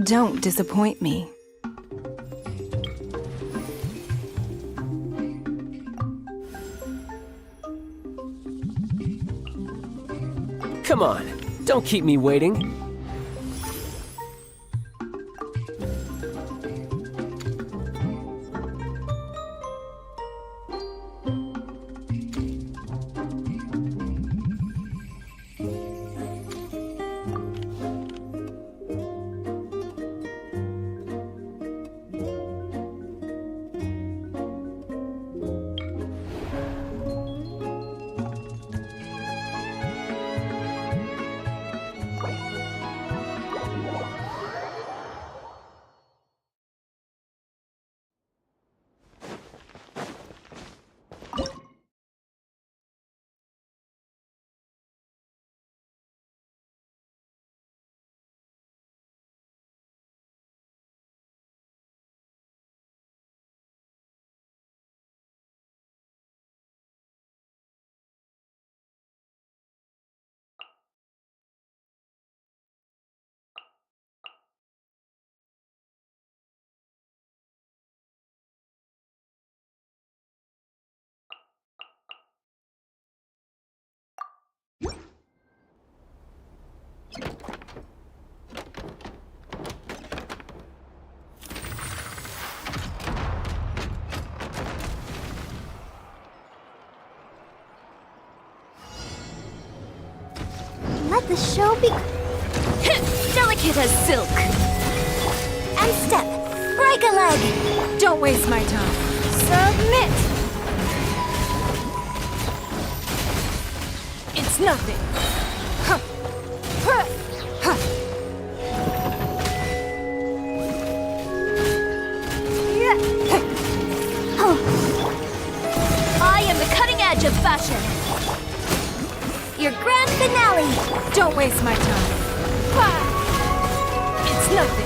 Don't disappoint me. Come on, don't keep me waiting. Let the show be delicate as silk. And step, break a leg. Don't waste my time. Submit. It's nothing. Huh. Huh. Huh. Yeah. Oh. I am the cutting edge of fashion. Your grand finale. Don't waste my time. It's nothing.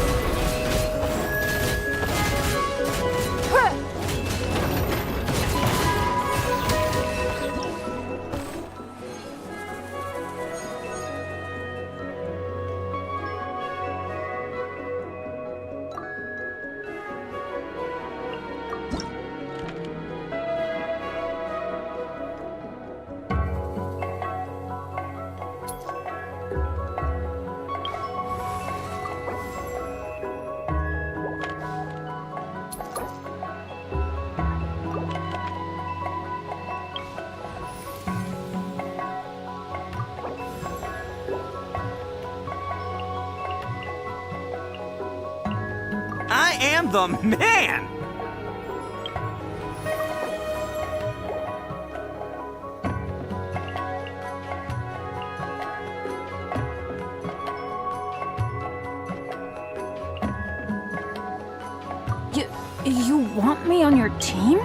am the man! You want me on your team?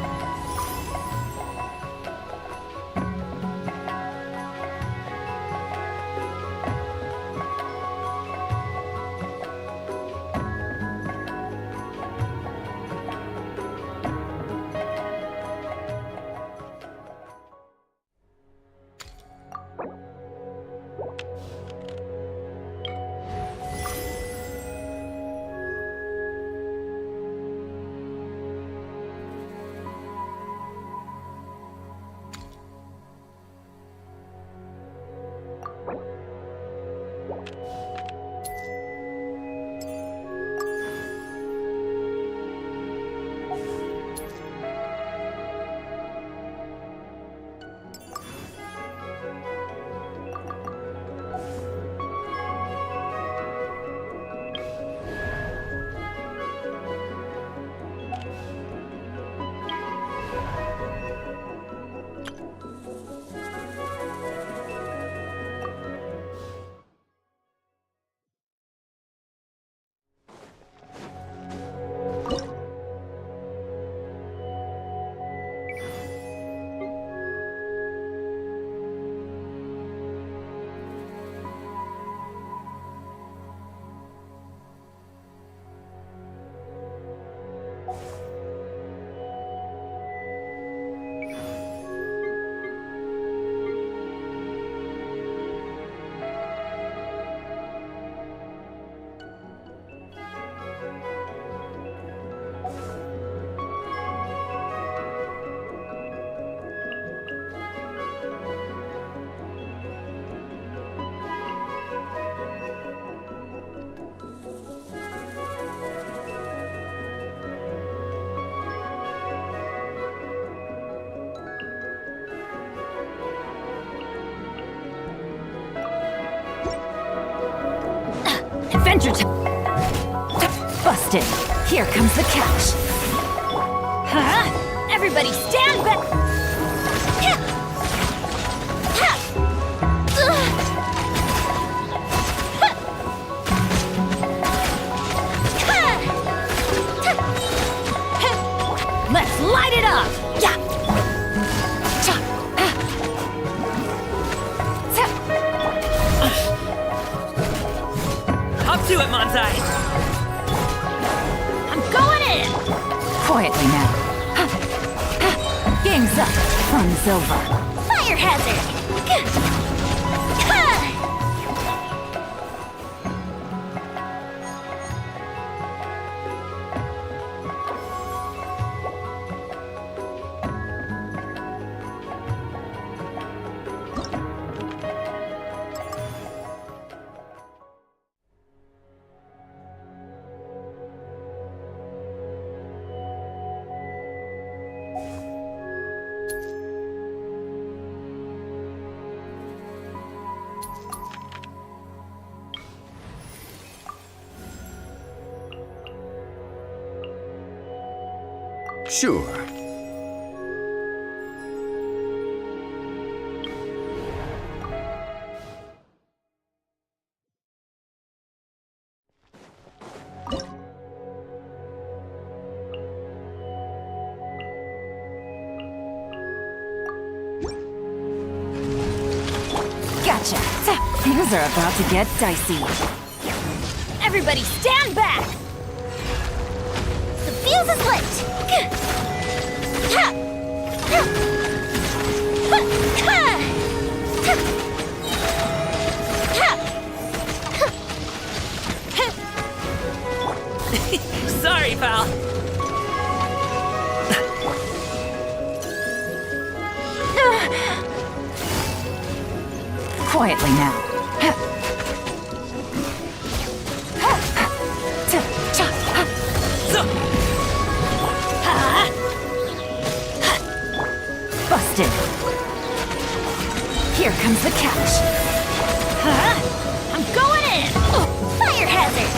Adventure time! Busted! Here comes the catch! Huh? Everybody stand back! Let's light it up! Yeah! Up to it, Manzai! I'm going in! Quietly now. Game's up. Fun's over. Fire hazard! Sure. Gotcha. Things are about to get dicey. Everybody stand back! The fuse is lit! Sorry, pal. Quietly now. Busted. Here comes the catch. I'm going in! Fire hazard!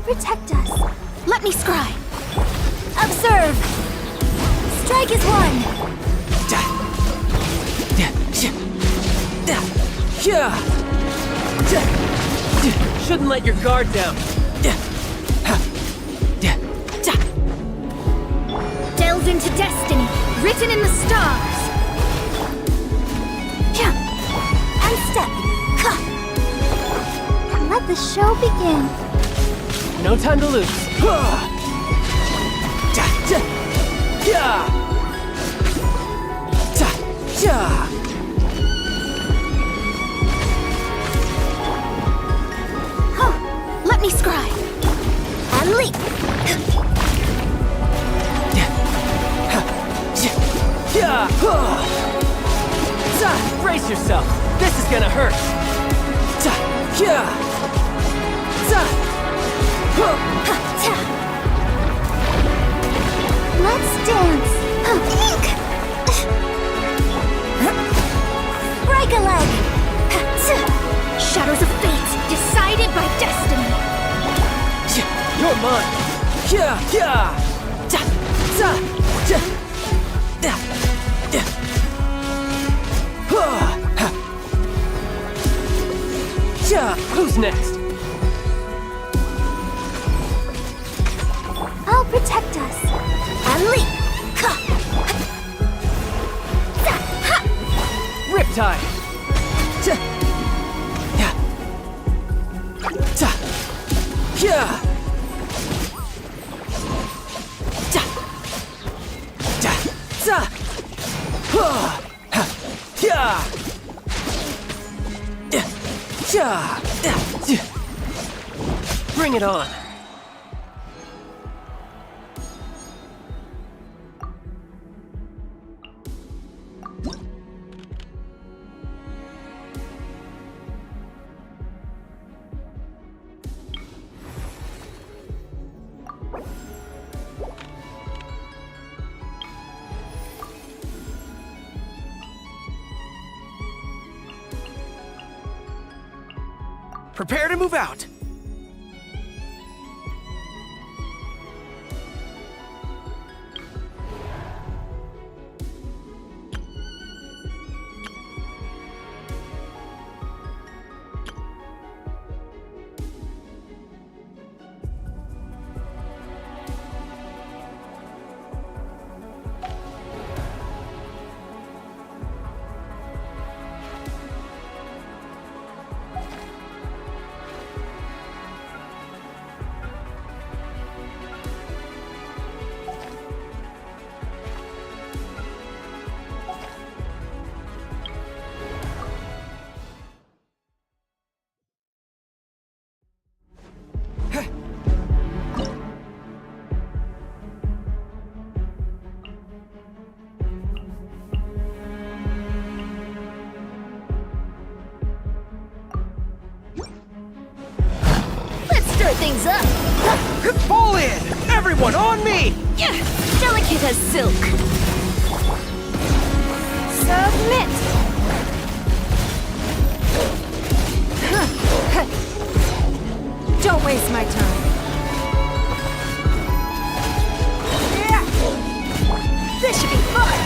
protect us. Let me scry. Observe. Strike is one. Shouldn't let your guard down. Delve into destiny, written in the stars. And step. Let the show begin. No time to lose. Let me scry. And leap. Brace yourself. This is gonna hurt. Let's dance. Break a leg. Shadows of fate, decided by destiny. You're mine. Who's next? I'll protect us. And leap. Riptide. Bring it on. Prepare to move out. Things up. Fall in! Everyone on me! Delicate as silk. Submit. Don't waste my time. This should be fun.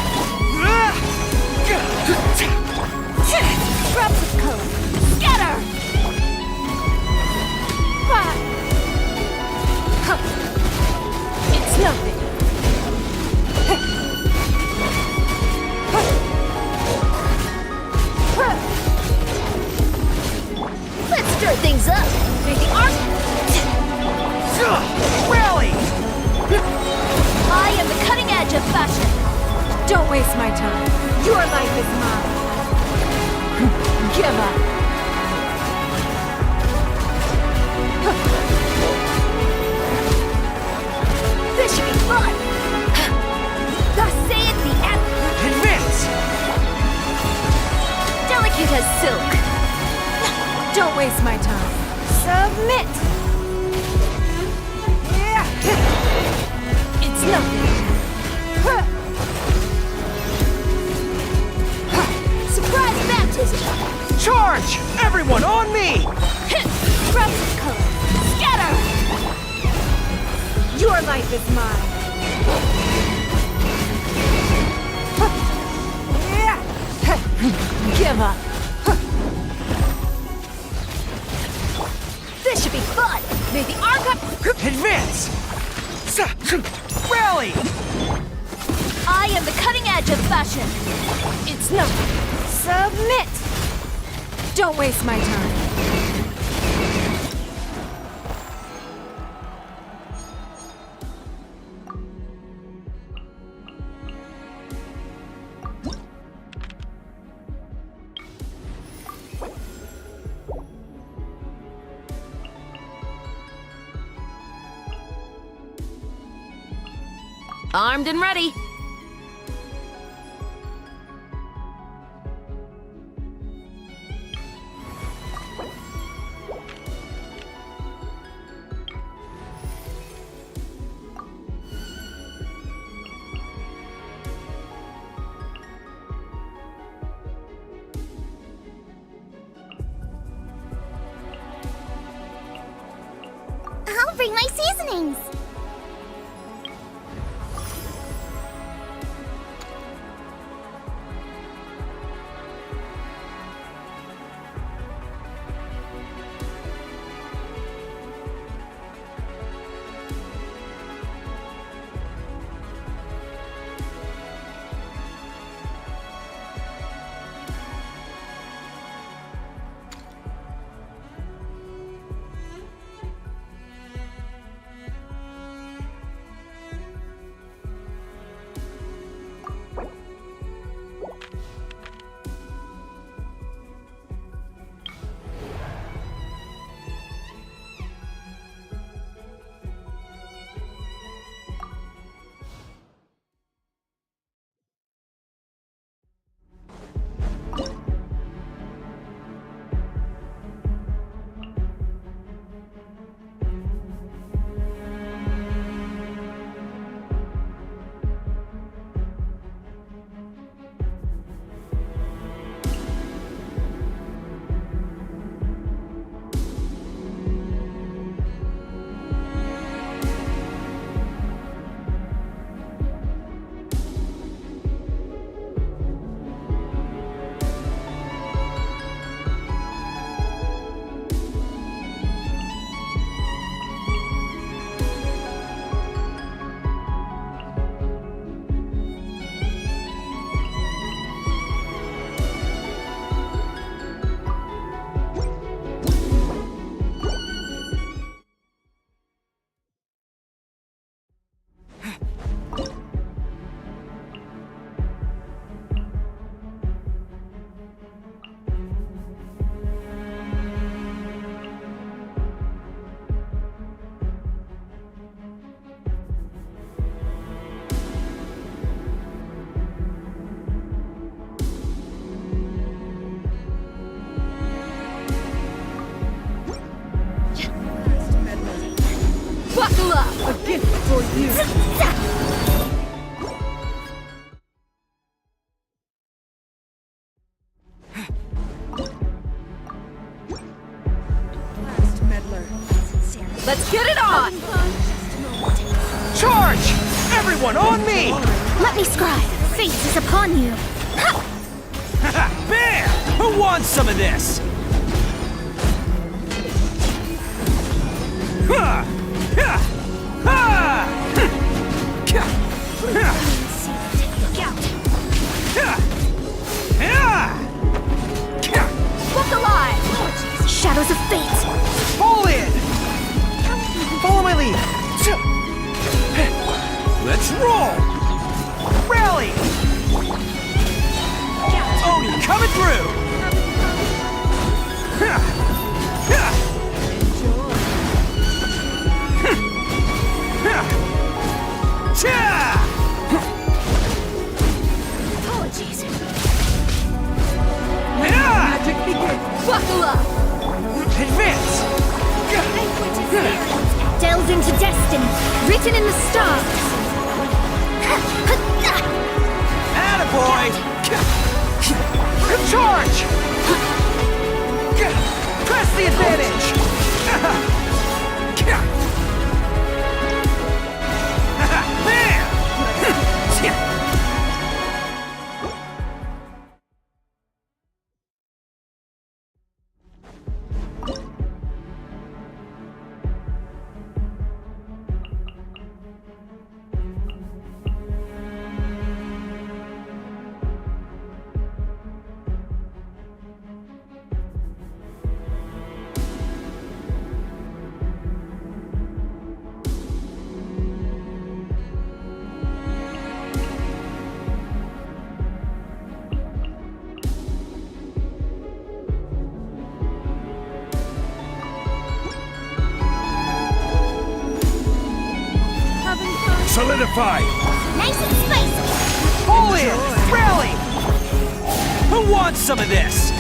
Drops of color. Scatter. It's nothing. Let's stir things up. May the arc. Rally! I am the cutting edge of fashion. Don't waste my time. Your life is mine. Give up. This should be fun. Thus saith the emperor. Advance! Delicate as silk. Don't waste my time. Submit. It's nothing. Surprise baptism. Charge! Everyone on me! Drops of color. Scatter. Your life is mine. Give up. This should be fun. May the archive... Advance! Rally! I am the cutting edge of fashion. It's no... Submit! Don't waste my time. Armed and ready. I'll bring my seasonings. Buckle up! A gift for you! Last meddler. Let's get it on! Charge! Everyone on me! Let me scribe. Fate is upon you. Bam! Who wants some of this? Ha! Ha! Ha! Ha! Look alive! Shadows of fate. Fall in! Follow my lead! Let's roll! Rally! Oni coming through! Apologies. Magic begins! Buckle up! Advance! Delve into destiny, written in the stars. Attaboy! Charge! Press the advantage! Solidified! Nice and spicy. Pull in! Rally! Who wants some of this?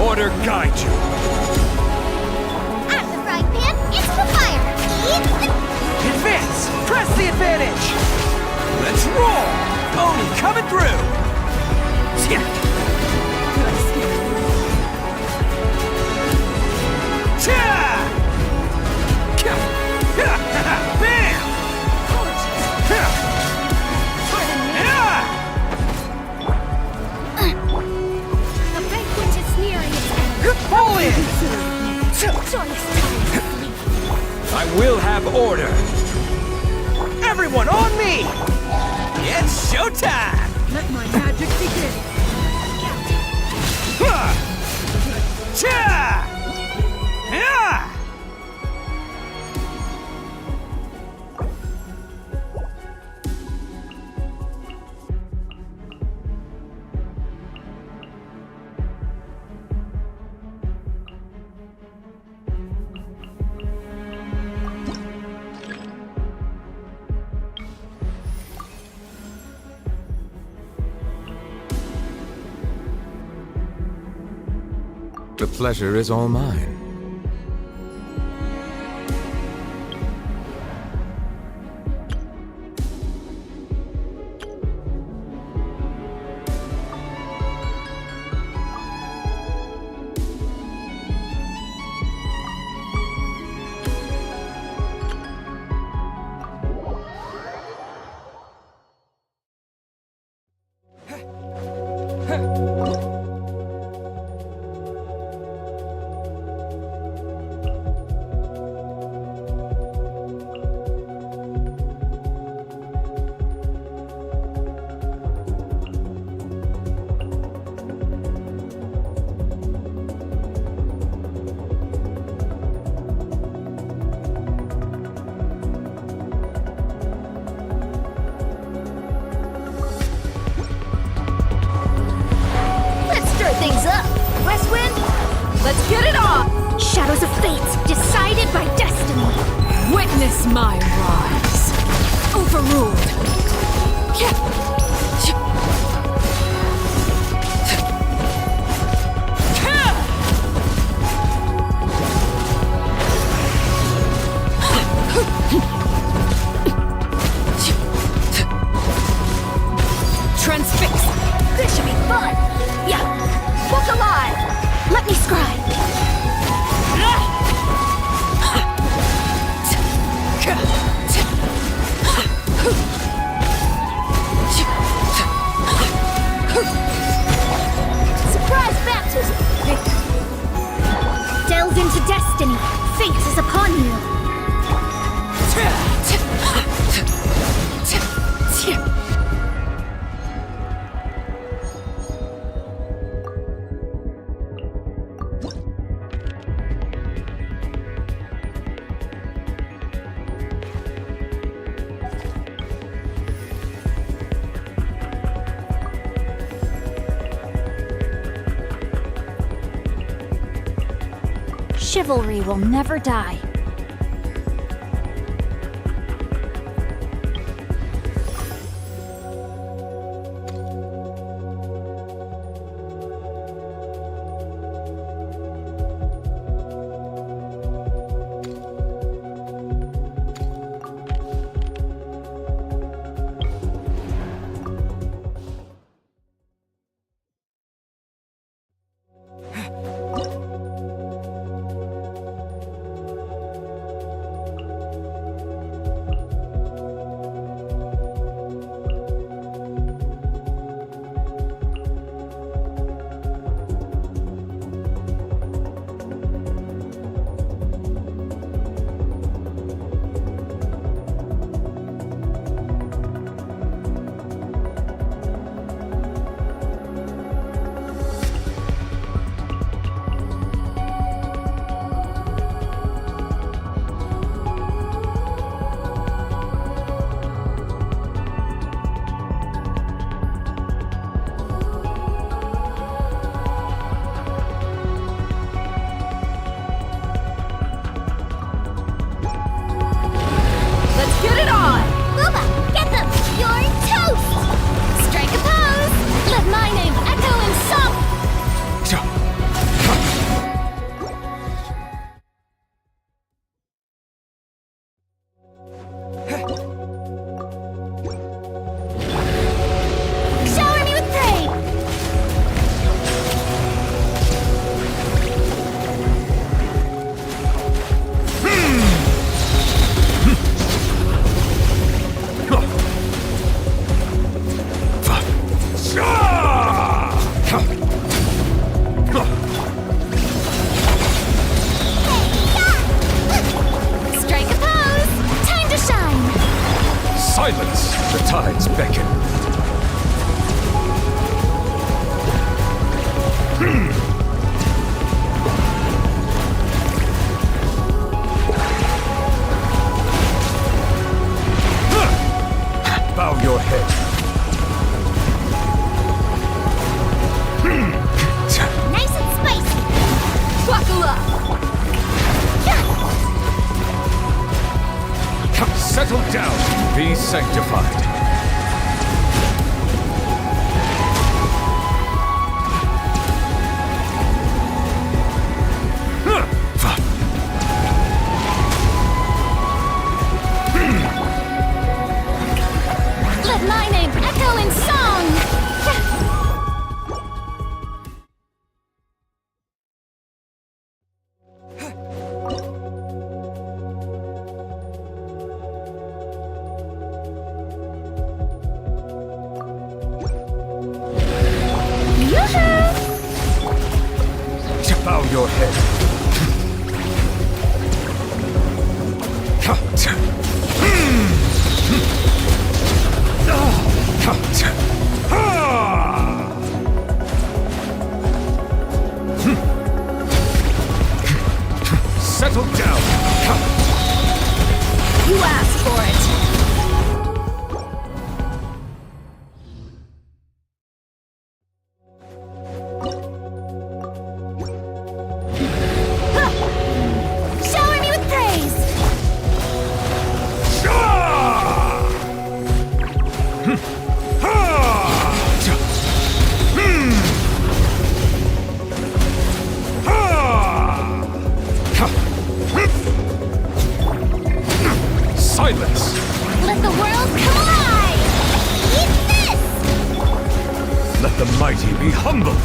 Order guide you. Out of the frying pan, into the fire. Advance! Press the advantage! Let's roll! Oni coming through! The banquet is nearing its end. Pull in! Joyous time. I will have order! Everyone on me! It's showtime! Let my magic begin. The pleasure is all mine. Let's stir things up. West Wind, let's get it on. Shadows of fate, decided by destiny. Witness my rise. Overruled. Transfix. This should be fun. Yeah. Look alive. Let me scribe. Surprise baptism. Delve into destiny. Fate is upon you. Chivalry will never die. Silence! The tides beckon. Bow your head. Nice and spicy. Buckle up! Settle down. Be sanctified. Let my name echo in song! Bow your head. Settle down. You asked for it! Shower me with praise! Silence! Let the world come alive! Eat this! Let the mighty be humbled!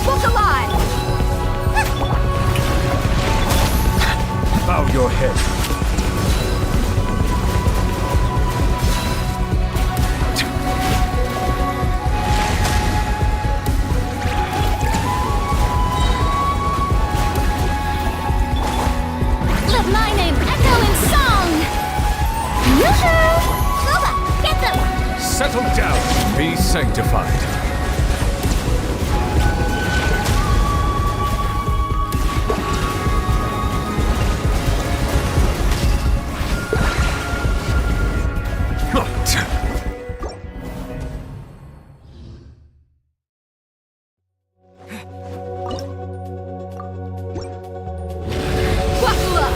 Book alive! Bow your head. Let my name echo in song! Yoo-hoo! Loba, get them! Settle down. Be sanctified. Buckle up!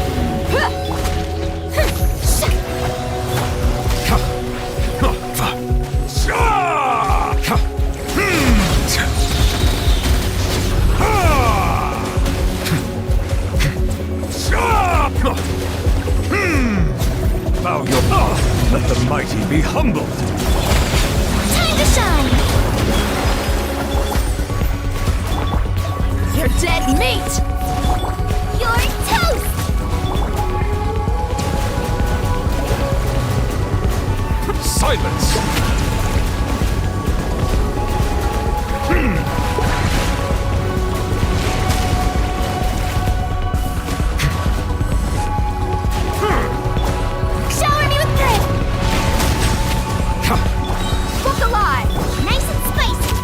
Bow your... Let the mighty be humbled. Time to shine! You're dead meat! You're toast! Silence! Shower me with praise! Book alive! Nice and spicy!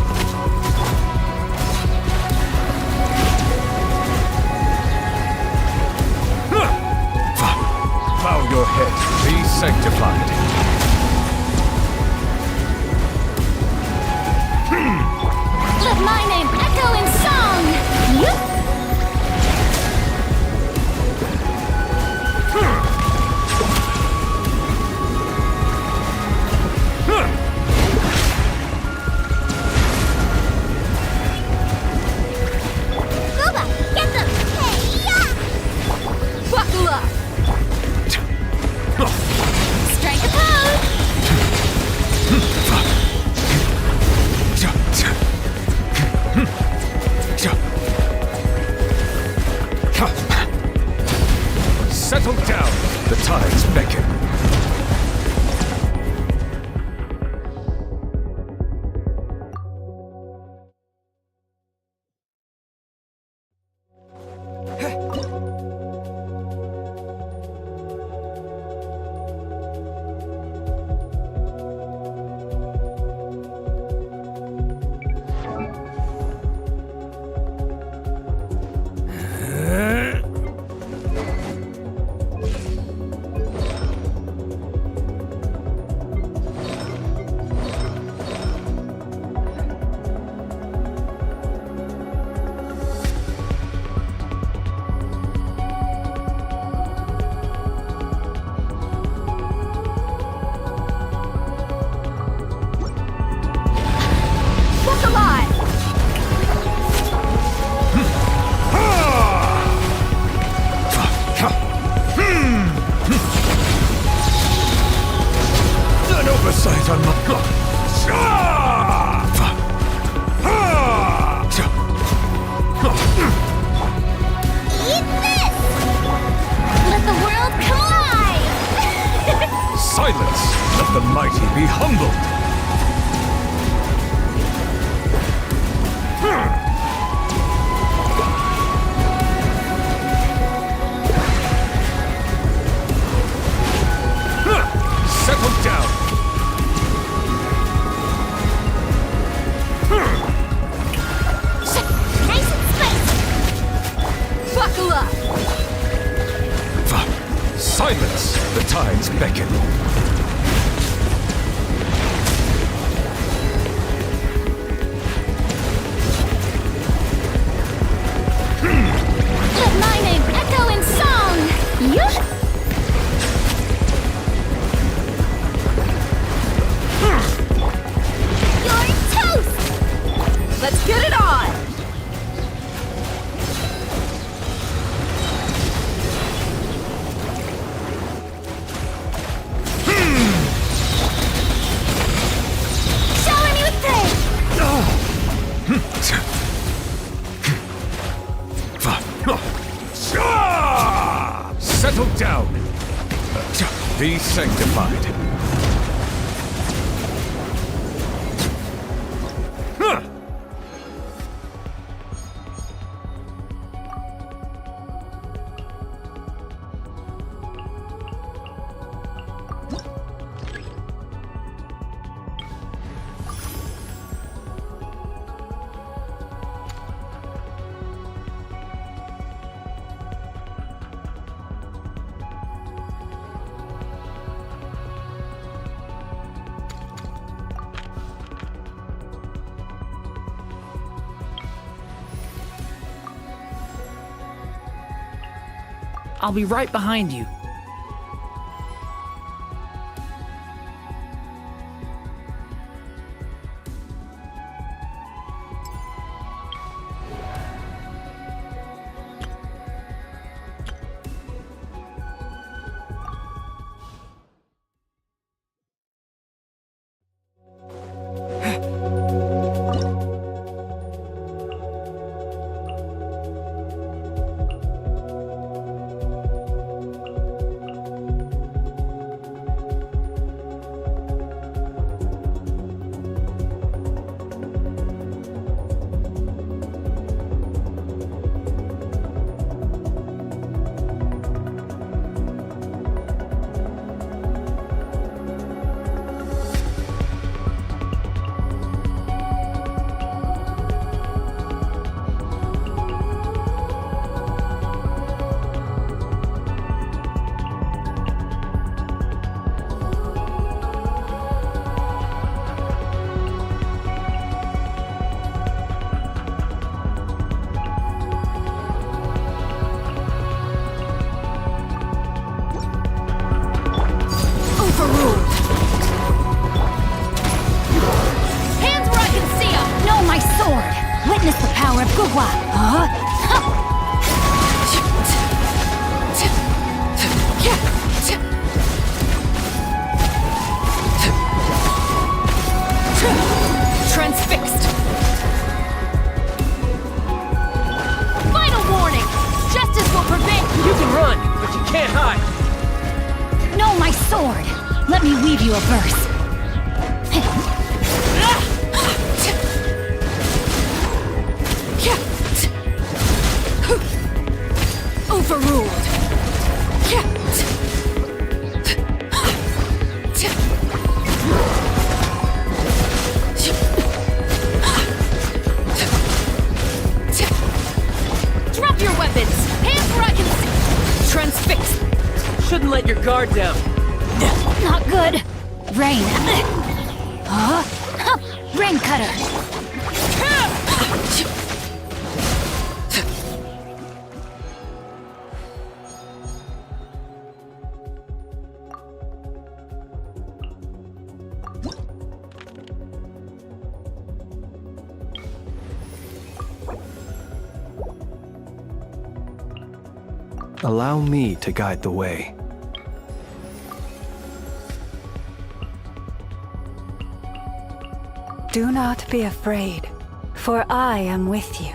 Bow your head. Be sanctified. Let my name echo in song! Yoop! Sight on my... Eat this! Let the world come alive! Silence! Let the mighty be humbled! Settle down! Nice and spicy! Buckle up! Silence! The tides beckon. Let my name echo in song! Yuh! You're toast! Let's get it on! Shower me with praise! Settle down! Be sanctified. I'll be right behind you. Witness the power of Gugwa. Transfixed. Final warning. Justice will prevail. You can run, but you can't hide. Know my sword. Let me weave you a verse. Overruled. Drop your weapons. Hands where I can see. Transfixed. Shouldn't let your guard down. Not good. Rain. Rain cutter. Allow me to guide the way. Do not be afraid, for I am with you.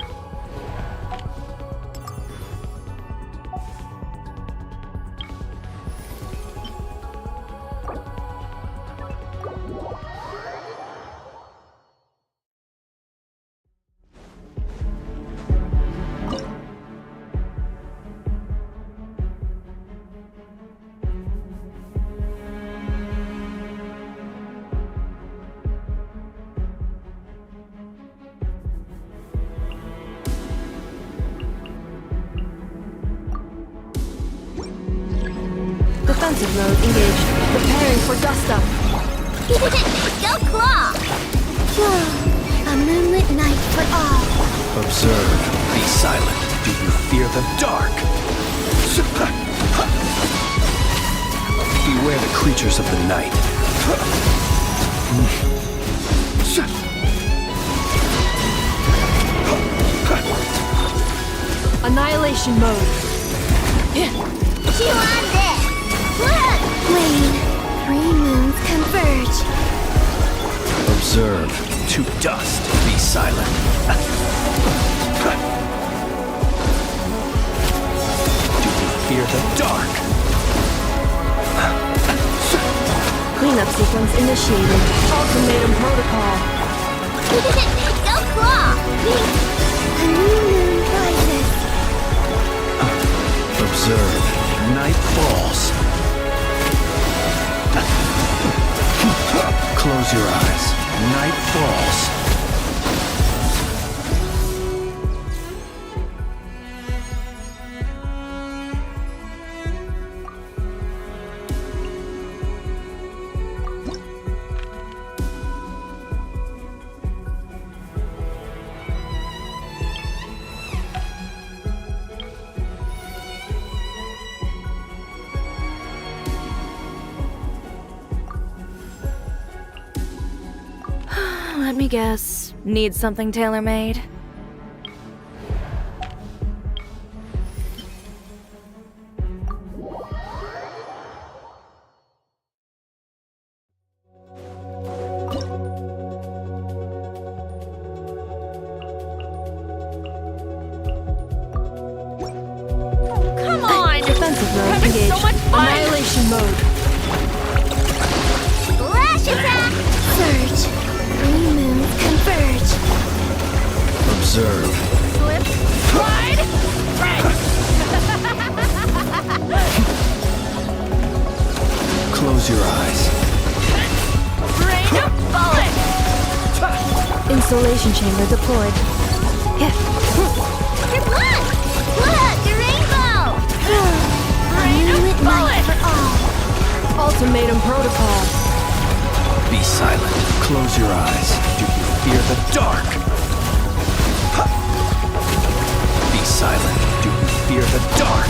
Defensive mode engaged. Preparing for dust up. Go claw! A moonlit night for all. Observe. Be silent. Do you fear the dark? Beware the creatures of the night. Annihilation mode. Chew on this! Look! Wane, 3 moons converge. Observe. To dust. Be silent. Do you fear the dark? Cleanup sequence initiated. Ultimatum protocol. Go claw! A new moon rises. Observe. Night falls. Close your eyes. Night falls. Let me guess. Need something tailor-made? Come on! Defensive mode Having engaged. so much fun! Annihilation mode. Flash attack! Surge. 3 moons converge. Observe. Slip, slide, right! Close your eyes. Rain of bullet! Installation chamber deployed. Good luck! Look, the rainbow! Rain of bullet! For all. Ultimatum protocol. Be silent. Close your eyes. Do you fear the dark? Be silent. Do you fear the dark?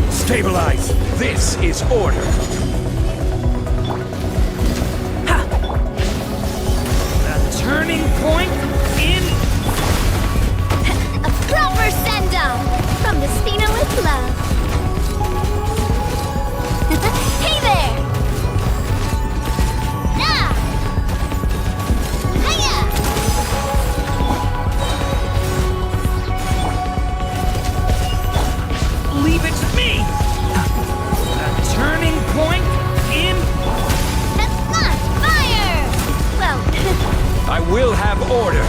Stabilize! This is order! The turning point in... A proper send-off from the Spina with love. Hey there! Ah! Hiya! Leave it to me! The turning point in... That's not fire! Well, I will have order.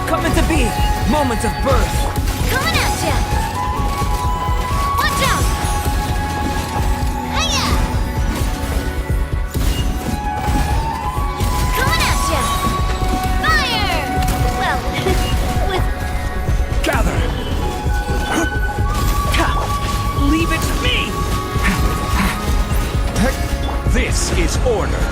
Coming to be! Moments of birth! coming at ya! order.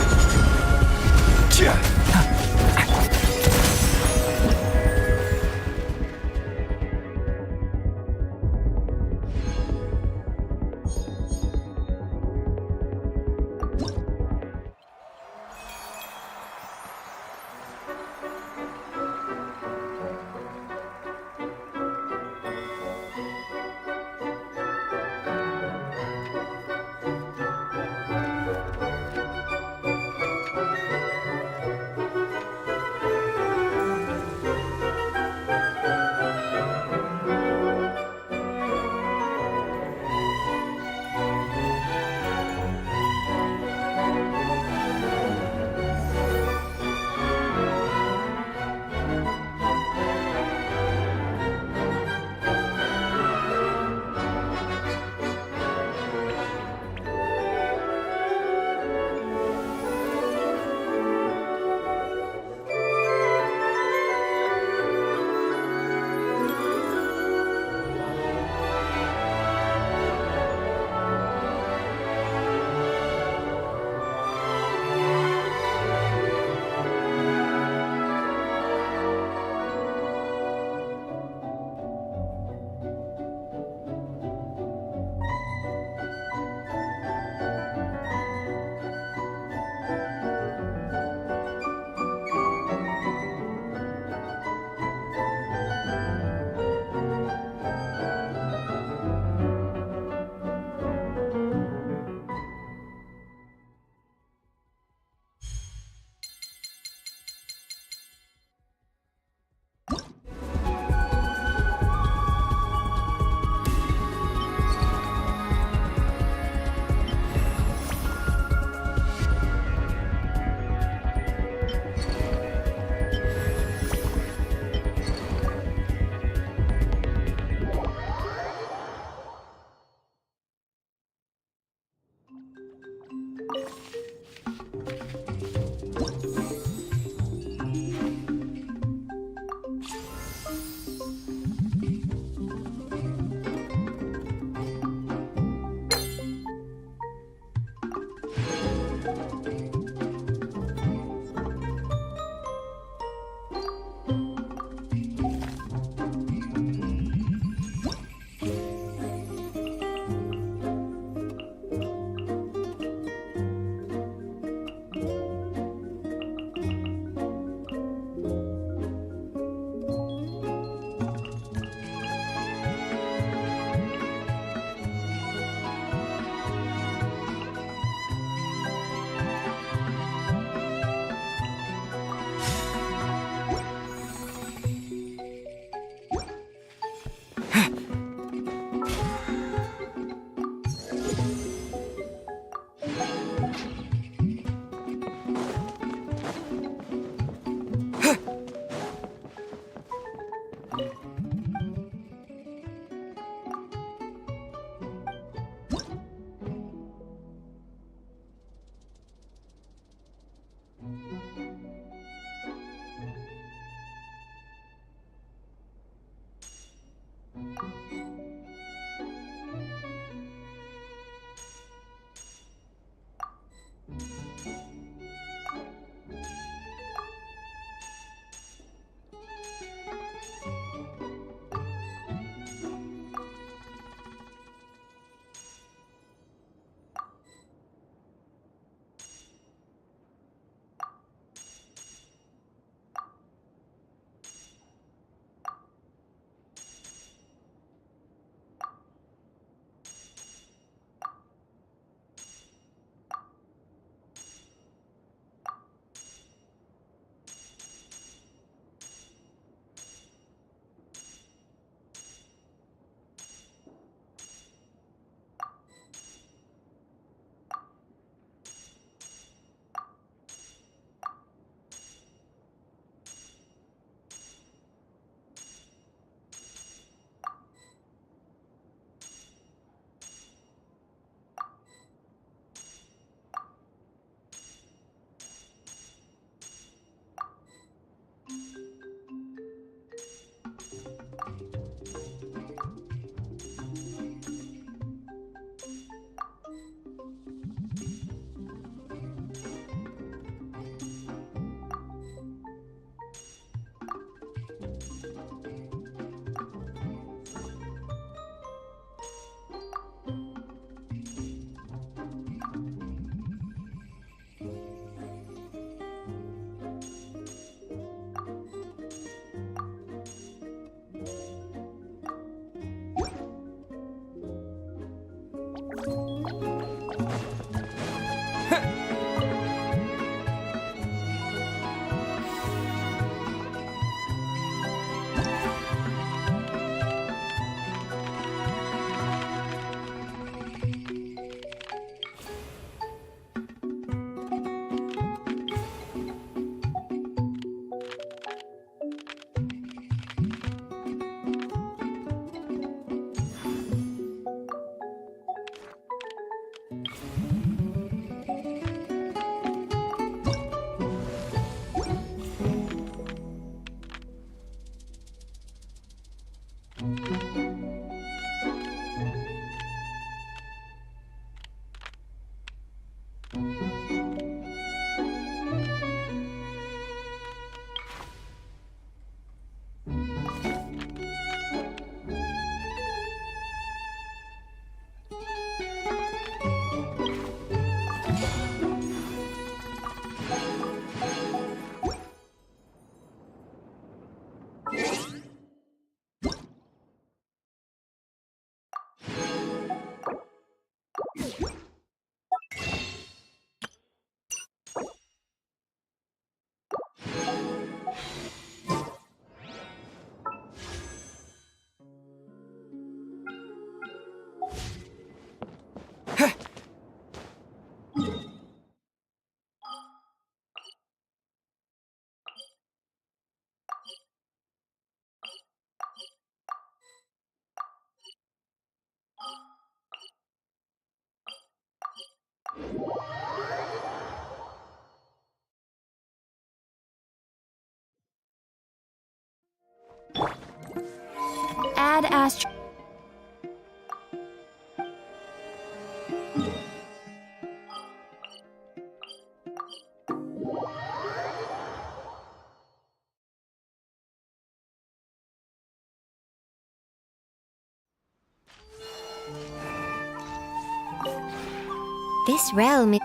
This realm is...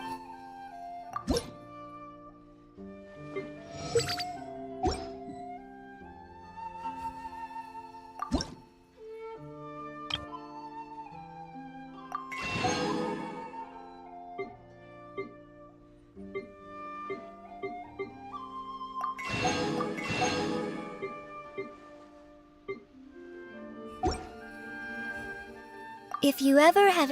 If you ever have...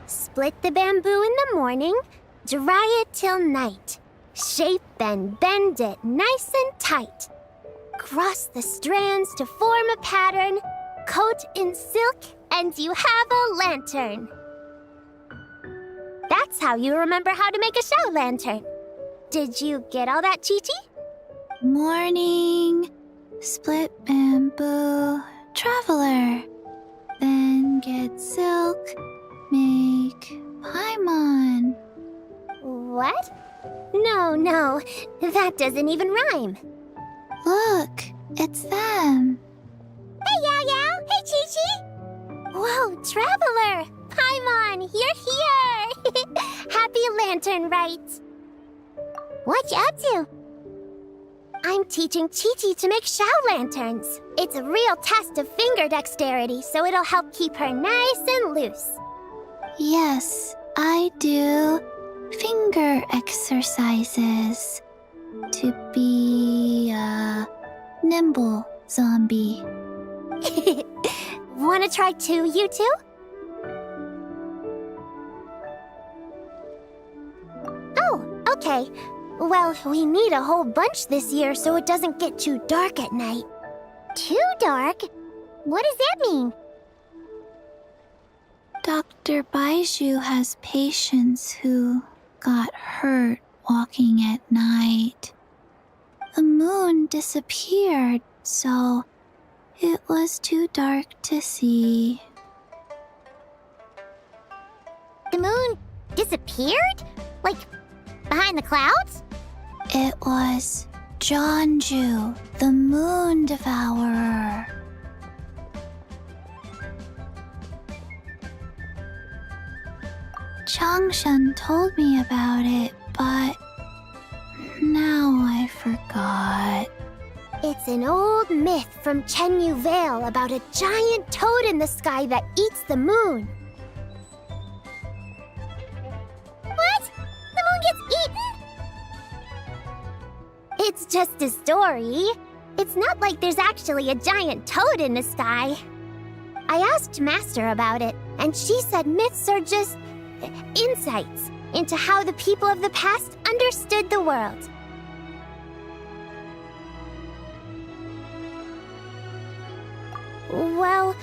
Split the bamboo in the morning, dry it till night. Shape and bend it nice and tight. Cross the strands to form a pattern, coat in silk, and you have a lantern. That's how you remember how to make a show lantern. Did you get all that, Chi-Chi? Morning, split bamboo, traveler. Then get silk, make paimon. What? No, that doesn't even rhyme. Look, it's them. Hey, Yao Yao! Hey, Chi-Chi! Whoa, Traveler! Paimon, you're here! Happy Lantern Rites! What you up to? I'm teaching Chi-Chi to make Shao lanterns. It's a real test of finger dexterity, so it'll help keep her nice and loose. Yes, I do finger exercises to be a nimble zombie. Wanna try too, you two? Oh, okay. Well, we need a whole bunch this year so it doesn't get too dark at night. Too dark? What does that mean? Dr. Baiju has patients who got hurt walking at night. The moon disappeared, so it was too dark to see. The moon disappeared? Like, behind the clouds? It was Jeonju, the moon devourer. Changshan told me about it, but now I forgot. It's an old myth from Chenyu Vale about a giant toad in the sky that eats the moon. What? The moon gets eaten? It's just a story. It's not like there's actually a giant toad in the sky. I asked Master about it, and she said myths are just insights into how the people of the past understood the world. Well,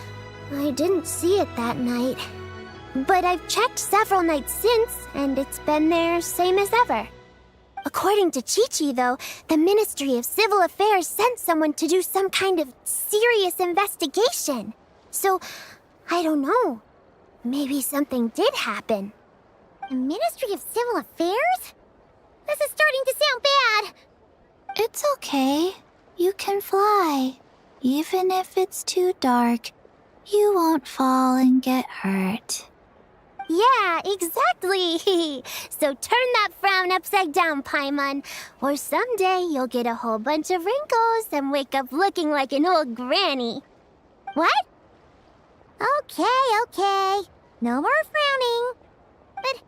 I didn't see it that night. But I've checked several nights since, and it's been there same as ever. According to Chi-Chi, though, the Ministry of Civil Affairs sent someone to do some kind of serious investigation. So, I don't know. Maybe something did happen. The Ministry of Civil Affairs? This is starting to sound bad. It's okay. You can fly. Even if it's too dark, you won't fall and get hurt. Yeah, exactly. So turn that frown upside down, Paimon, or someday you'll get a whole bunch of wrinkles and wake up looking like an old granny. What? Okay. No more frowning. But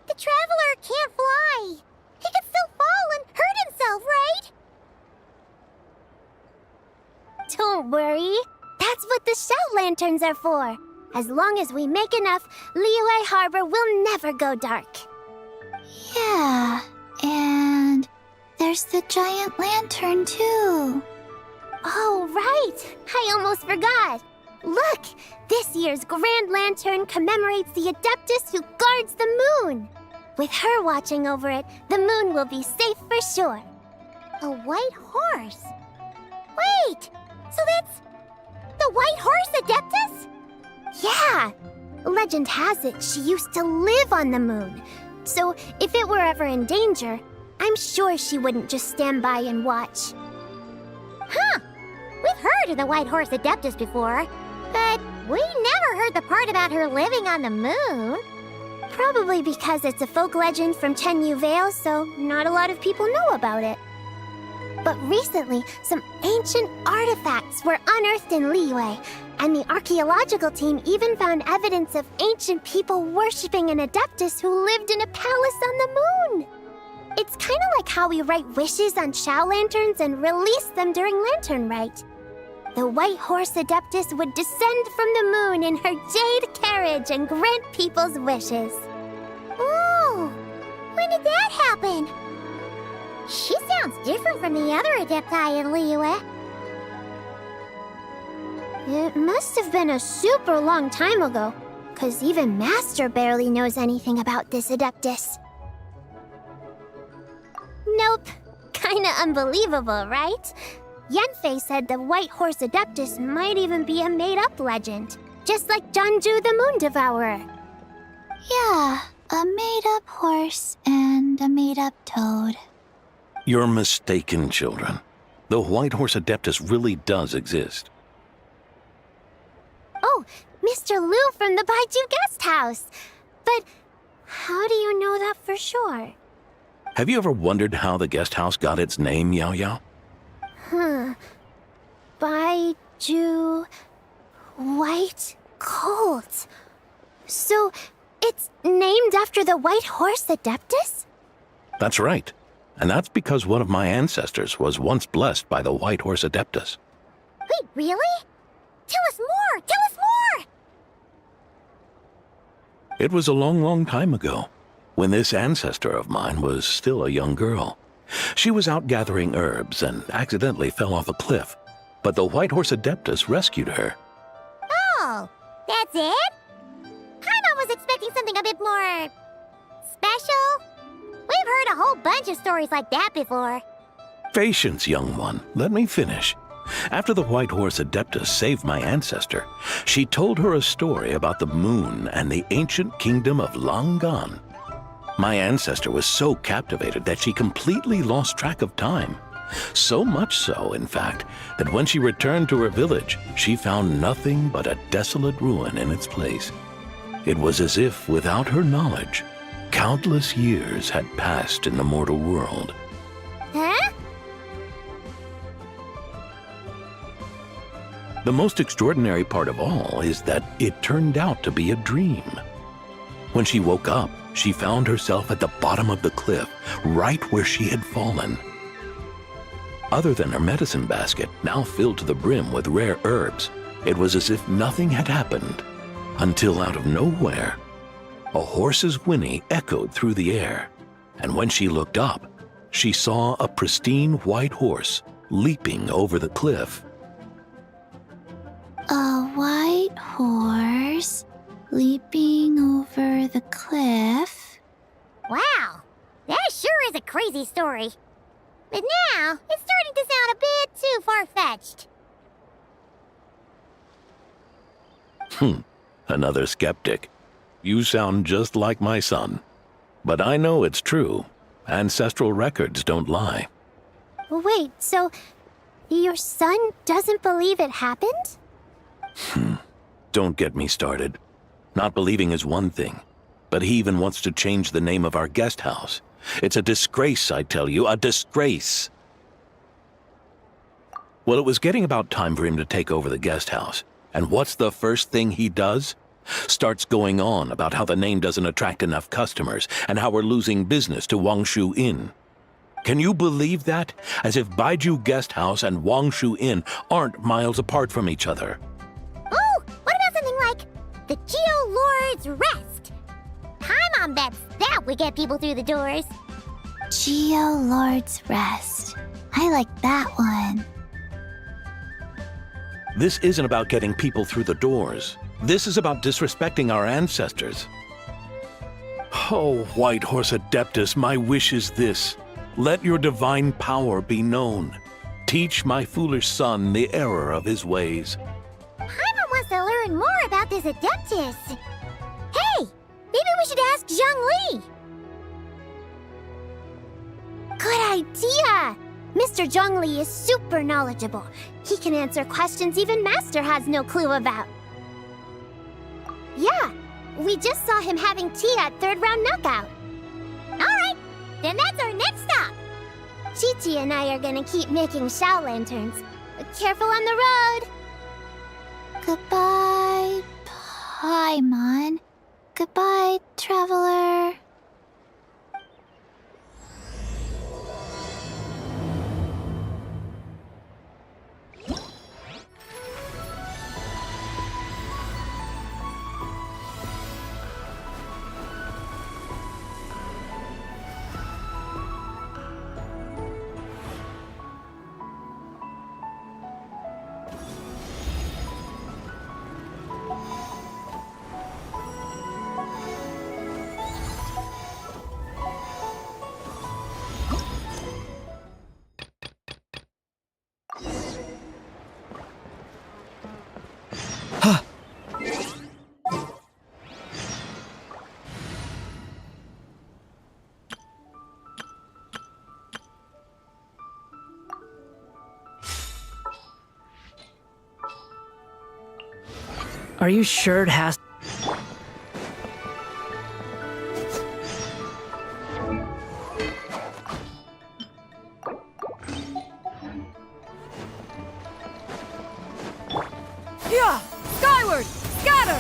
the Traveler can't fly. He could still fall and hurt himself, right? Don't worry. That's what the shout lanterns are for. As long as we make enough, Liyue Harbor will never go dark. Yeah, and there's the giant lantern too. Oh, right! I almost forgot. Look! This year's Grand Lantern commemorates the Adeptus who guards the moon. With her watching over it, the moon will be safe for sure. A white horse? Wait! So that's the White Horse Adeptus? Yeah! Legend has it she used to live on the moon. So if it were ever in danger, I'm sure she wouldn't just stand by and watch. Huh! We've heard of the White Horse Adeptus before, but we never heard the part about her living on the moon. Probably because it's a folk legend from Chenyu Vale, so not a lot of people know about it. But recently, some ancient artifacts were unearthed in Liyue, and the archaeological team even found evidence of ancient people worshipping an Adeptus who lived in a palace on the moon. It's kind of like how we write wishes on Shao lanterns and release them during Lantern Rite. The White Horse Adeptus would descend from the moon in her jade carriage and grant people's wishes. Ooh! When did that happen? She sounds different from the other Adepti in Liyue. It must have been a super long time ago, 'cause even Master barely knows anything about this Adeptus. Nope. Kinda unbelievable, right? Yanfei said the White Horse Adeptus might even be a made-up legend, just like Janju the Moon Devourer. Yeah, a made-up horse and a made-up toad. You're mistaken, children. The White Horse Adeptus really does exist. Oh, Mr. Liu from the Baiju Guest House. But how do you know that for sure? Have you ever wondered how the guest house got its name, Yao Yao? Baiju... White Colt. So, it's named after the White Horse Adeptus? That's right. And that's because one of my ancestors was once blessed by the White Horse Adeptus. Wait, really? Tell us more! Tell us more! It was a long, long time ago, when this ancestor of mine was still a young girl. She was out gathering herbs and accidentally fell off a cliff, but the White Horse Adeptus rescued her. Oh, that's it? Paimon was expecting something a bit more... special? We've heard a whole bunch of stories like that before. Patience, young one. Let me finish. After the White Horse Adeptus saved my ancestor, she told her a story about the moon and the ancient kingdom of Langan. My ancestor was so captivated that she completely lost track of time. So much so, in fact, that when she returned to her village, she found nothing but a desolate ruin in its place. It was as if, without her knowledge, countless years had passed in the mortal world. Huh? The most extraordinary part of all is that it turned out to be a dream. When she woke up, she found herself at the bottom of the cliff, right where she had fallen. Other than her medicine basket, now filled to the brim with rare herbs, it was as if nothing had happened. Until out of nowhere, a horse's whinny echoed through the air, and when she looked up, she saw a pristine white horse leaping over the cliff. A white horse leaping over the cliff. Wow, that sure is a crazy story. But now, it's starting to sound a bit too far-fetched. Another skeptic. You sound just like my son. But I know it's true. Ancestral records don't lie. Wait, so your son doesn't believe it happened? Don't get me started. Not believing is one thing, but he even wants to change the name of our guest house. It's a disgrace, I tell you, a disgrace. Well, it was getting about time for him to take over the guest house. And what's the first thing he does? Starts going on about how the name doesn't attract enough customers and how we're losing business to Wangshu Inn. Can you believe that? As if Baiju Guest House and Wangshu Inn aren't miles apart from each other. Oh, what about something like the Geo Lord's Rest? Paimon bets that would get people through the doors. Geo Lord's Rest. I like that one. This isn't about getting people through the doors. This is about disrespecting our ancestors. Oh, White Horse Adeptus, my wish is this. Let your divine power be known. Teach my foolish son the error of his ways. Paimon wants to learn more about this Adeptus. Hey, maybe we should ask Zhang Li. Good idea! Mr. Zhang Li is super knowledgeable. He can answer questions even Master has no clue about. Yeah, we just saw him having tea at third round knockout. Alright, then that's our next stop. Chi-Chi and I are gonna keep making Shao lanterns. But careful on the road. Goodbye, Paimon. Goodbye, traveler. Are you sure it has... Yeah! Skyward! Scatter!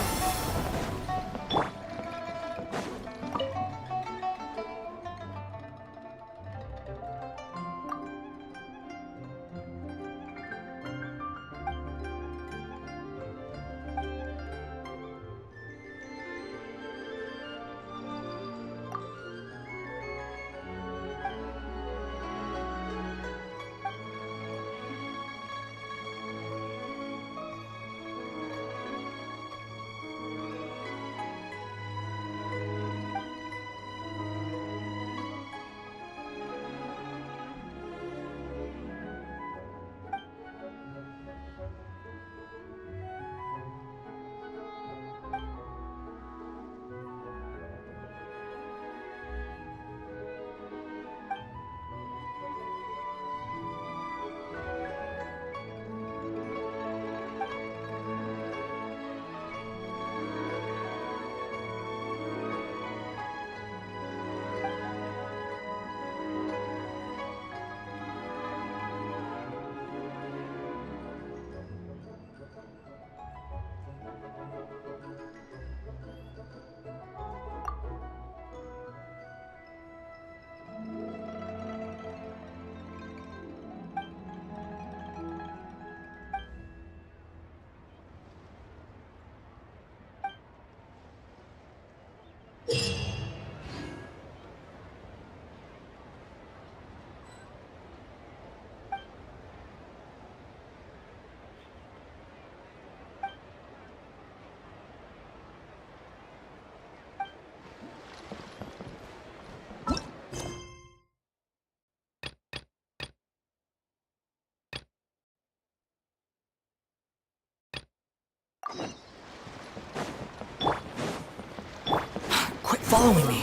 following me.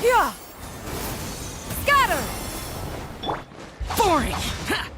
Yeah! Scatter! Boring! Ha!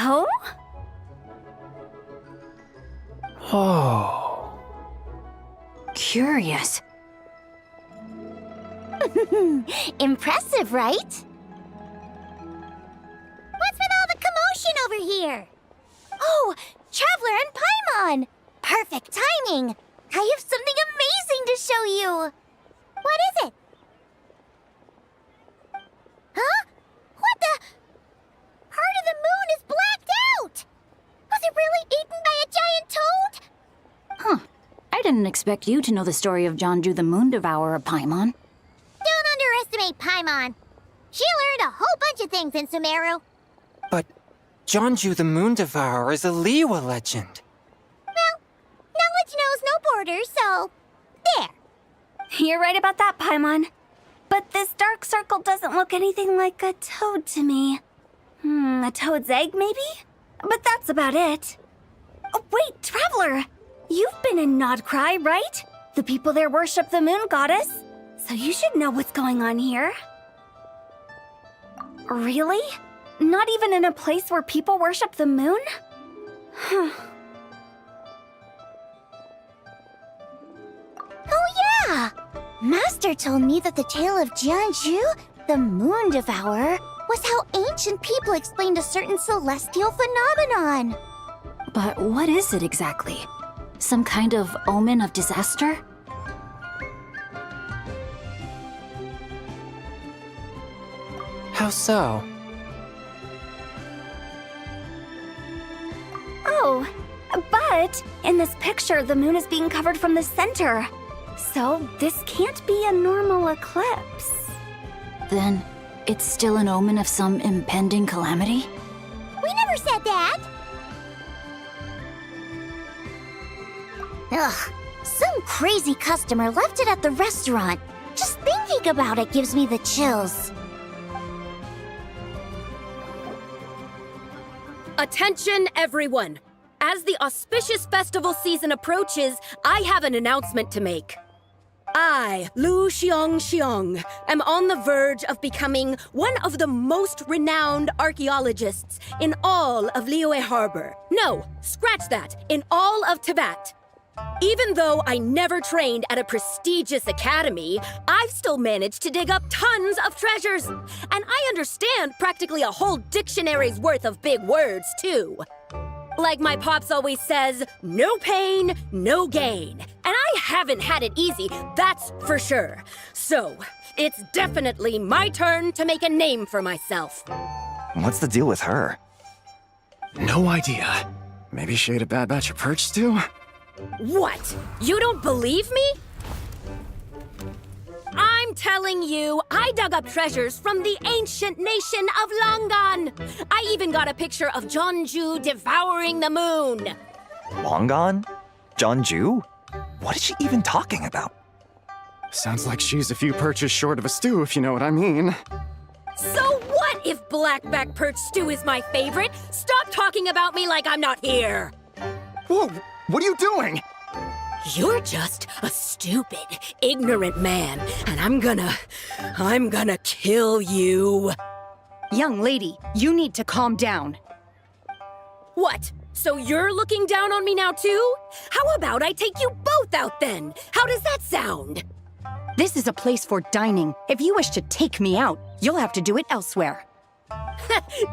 So? Oh. Curious. Impressive, right? What's with all the commotion over here? Oh, Traveler and Paimon! Perfect timing! I have something amazing to show you! What is it? Huh? What the? Part of the moon is blacked out! Was it really eaten by a giant toad? Huh. I didn't expect you to know the story of Jonju the Moon Devourer, Paimon. Don't underestimate Paimon. She learned a whole bunch of things in Sumeru. But Jonju the Moon Devourer is a Liyue legend. Well, knowledge knows no borders, so there. You're right about that, Paimon. But this dark circle doesn't look anything like a toad to me. A toad's egg, maybe? But that's about it. Oh, wait, Traveler! You've been in Nodcry, right? The people there worship the moon goddess. So you should know what's going on here. Really? Not even in a place where people worship the moon? Oh yeah! Master told me that the tale of Jianzhu, the Moon Devourer, was how ancient people explained a certain celestial phenomenon. But what is it exactly? Some kind of omen of disaster? How so? Oh, but in this picture, the moon is being covered from the center. So this can't be a normal eclipse. Then it's still an omen of some impending calamity? We never said that! Ugh, some crazy customer left it at the restaurant. Just thinking about it gives me the chills. Attention, everyone! As the auspicious festival season approaches, I have an announcement to make. I, Lu Xiong, am on the verge of becoming one of the most renowned archaeologists in all of Liyue Harbor. No, scratch that, in all of Tibet. Even though I never trained at a prestigious academy, I've still managed to dig up tons of treasures. And I understand practically a whole dictionary's worth of big words, too. Like my pops always says, no pain, no gain. And I haven't had it easy, that's for sure. So, it's definitely my turn to make a name for myself. What's the deal with her? No idea. Maybe she ate a bad batch of perch stew? What? You don't believe me? I'm telling you, I dug up treasures from the ancient nation of Langan. I even got a picture of Jonju devouring the moon. Long gone? Jonju? What is she even talking about? Sounds like she's a few perches short of a stew, if you know what I mean. So what if blackback perch stew is my favorite? Stop talking about me like I'm not here. Whoa, what are you doing? You're just a stupid, ignorant man, and I'm gonna kill you. Young lady, you need to calm down. What? So you're looking down on me now too? How about I take you both out then? How does that sound? This is a place for dining. If you wish to take me out, you'll have to do it elsewhere.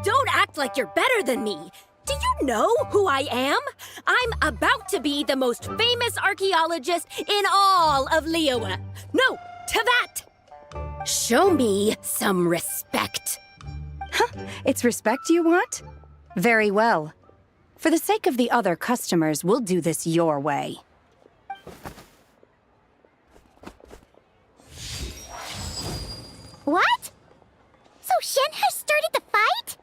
Don't act like you're better than me. Do you know who I am? I'm about to be the most famous archaeologist in all of Liyue. No, Tibet. Show me some respect. It's respect you want? Very well. For the sake of the other customers, we'll do this your way. What? So Shen has started the fight?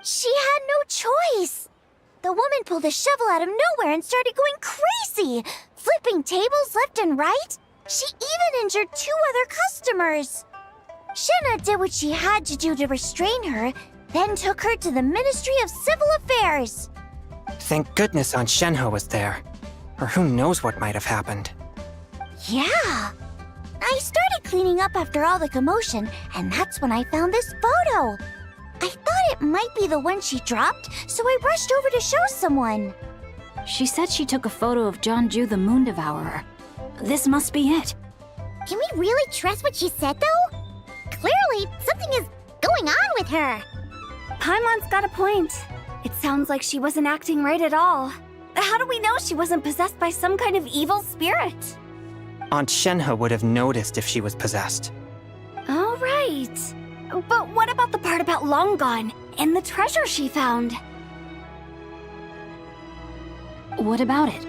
She had no choice. The woman pulled a shovel out of nowhere and started going crazy, flipping tables left and right. She even injured 2 other customers. Shenna did what she had to do to restrain her, then took her to the Ministry of Civil Affairs. Thank goodness Aunt Shenhe was there. Or who knows what might have happened. Yeah. I started cleaning up after all the commotion, and that's when I found this photo. I thought it might might be the one she dropped, so I rushed over to show someone. She said she took a photo of Jeonju the Moon Devourer. This must be it. Can we really trust what she said, though? Clearly, something is going on with her. Paimon's got a point. It sounds like she wasn't acting right at all. How do we know she wasn't possessed by some kind of evil spirit? Aunt Shenhe would have noticed if she was possessed. All right. But what about the part about Long Gone and the treasure she found? What about it?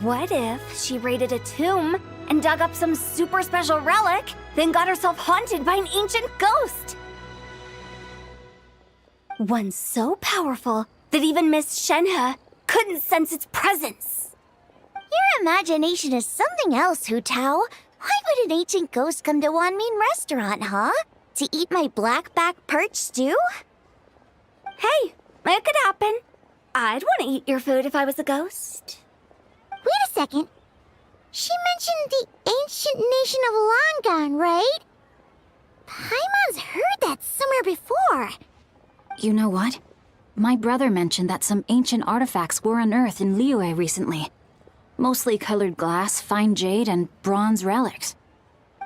What if she raided a tomb and dug up some super special relic, then got herself haunted by an ancient ghost? One so powerful that even Miss Shenhe couldn't sense its presence. Your imagination is something else, Hu Tao. Why would an ancient ghost come to Wanmin restaurant, huh? To eat my blackback perch stew? Hey, it could happen. I'd want to eat your food if I was a ghost. Wait a second. She mentioned the ancient nation of Long Gone, right? Paimon's heard that somewhere before. You know what? My brother mentioned that some ancient artifacts were unearthed in Liyue recently. Mostly colored glass, fine jade, and bronze relics.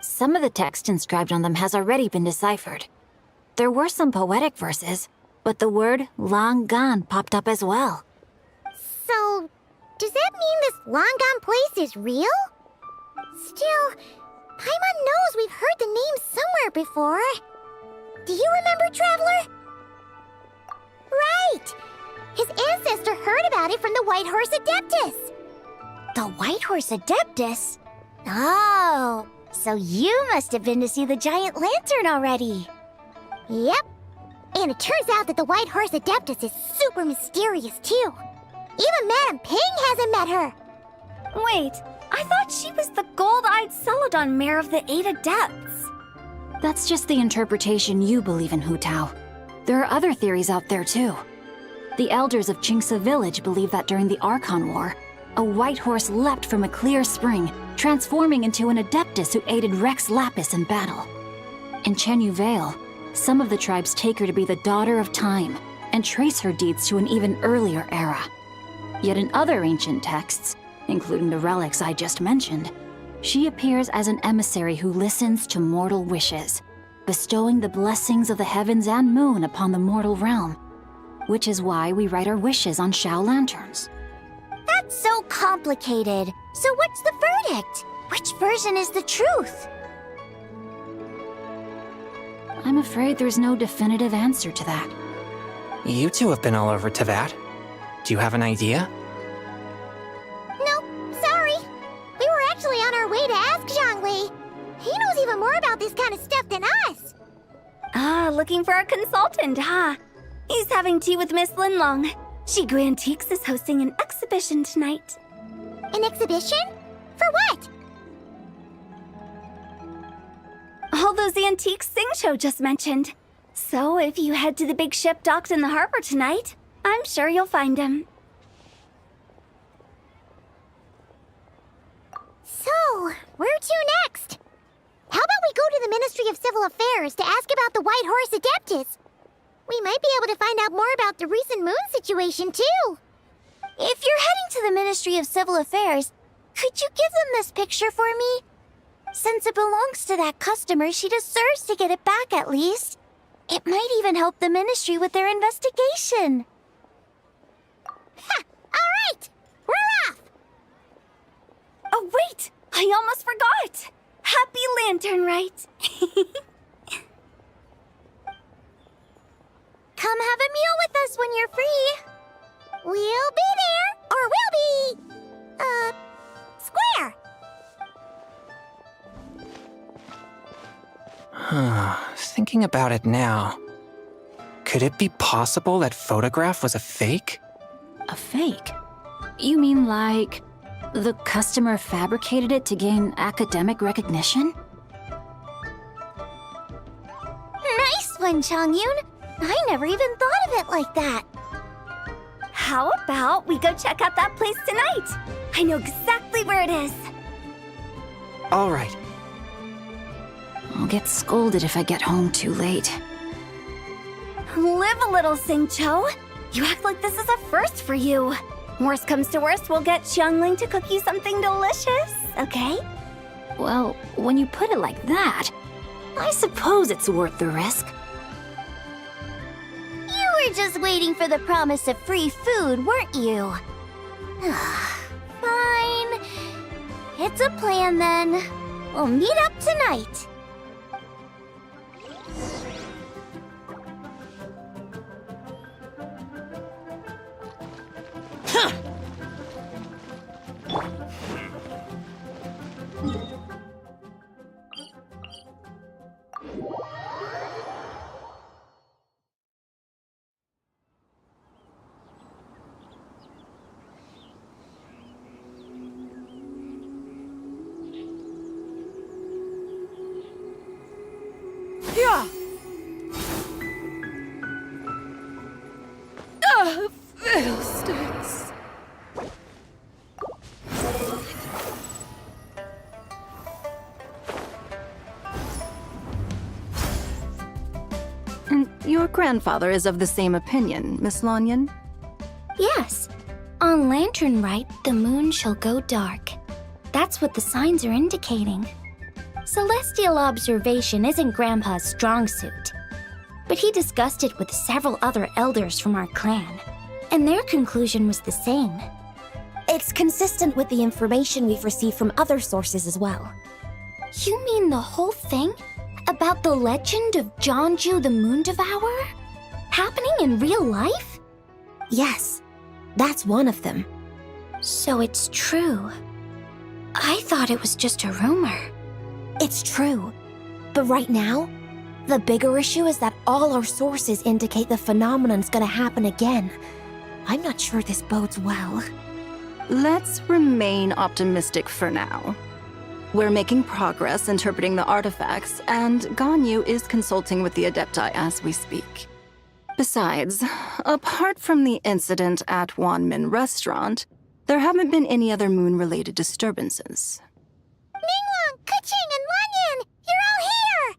Some of the text inscribed on them has already been deciphered. There were some poetic verses, but the word Long Gone popped up as well. So, does that mean this Long Gone place is real? Still, Paimon knows we've heard the name somewhere before. Do you remember, Traveler? Right! His ancestor heard about it from the White Horse Adeptus. The White Horse Adeptus? Oh, so you must have been to see the giant lantern already. Yep. And it turns out that the White Horse Adeptus is super mysterious, too. Even Madame Ping hasn't met her. Wait, I thought she was the gold-eyed Celadon mare of the 8 Adepts. That's just the interpretation you believe in, Hu Tao. There are other theories out there, too. The elders of Qingce Village believe that during the Archon War, a white horse leapt from a clear spring, transforming into an Adeptus who aided Rex Lapis in battle. In Chenyu Vale, some of the tribes take her to be the daughter of time and trace her deeds to an even earlier era. Yet in other ancient texts, including the relics I just mentioned, she appears as an emissary who listens to mortal wishes, bestowing the blessings of the heavens and moon upon the mortal realm, which is why we write our wishes on Shao lanterns. That's so complicated. So what's the verdict? Which version is the truth? I'm afraid there's no definitive answer to that. You two have been all over Teyvat. Do you have an idea? No, sorry. We were actually on our way to ask Zhongli. He knows even more about this kind of stuff than us. Ah, looking for a consultant, huh? He's having tea with Miss Linlong. Shigu Antiques is hosting an exhibition tonight. An exhibition? For what? All those antiques Sing just mentioned. So if you head to the big ship docked in the harbor tonight, I'm sure you'll find him. So, where to next? How about we go to the Ministry of Civil Affairs to ask about the White Horse Adeptus? We might be able to find out more about the recent moon situation, too. If you're heading to the Ministry of Civil Affairs, could you give them this picture for me? Since it belongs to that customer, she deserves to get it back at least. It might even help the Ministry with their investigation. Ha! All right! We're off! Oh, wait! I almost forgot! Happy Lantern Rite! Come have a meal with us when you're free. We'll be there, or we'll be... square. Thinking about it now, could it be possible that photograph was a fake? A fake? You mean like the customer fabricated it to gain academic recognition? Nice one, Chongyun. I never even thought of it like that. How about we go check out that place tonight? I know exactly where it is. All right. I'll get scolded if I get home too late. Live a little, Singcho. You act like this is a first for you. Worst comes to worst, we'll get Xiangling to cook you something delicious, okay? Well, when you put it like that, I suppose it's worth the risk. You were just waiting for the promise of free food, weren't you? Fine. It's a plan then. We'll meet up tonight. Yeah. Fiddlesticks. And your grandfather is of the same opinion, Miss Lanyan? Yes. On Lantern Rite, the moon shall go dark. That's what the signs are indicating. Celestial observation isn't Grandpa's strong suit, but he discussed it with several other elders from our clan, and their conclusion was the same. It's consistent with the information we've received from other sources as well. You mean the whole thing? About the legend of Jeonju the Moon Devourer? Happening in real life? Yes, that's one of them. So it's true. I thought it was just a rumor. It's true. But right now, the bigger issue is that all our sources indicate the phenomenon's gonna happen again. I'm not sure this bodes well. Let's remain optimistic for now. We're making progress interpreting the artifacts, and Ganyu is consulting with the Adepti as we speak. Besides, apart from the incident at Wanmin Restaurant, there haven't been any other moon-related disturbances. Ningguang, Keqing, and Lanyan! You're all here!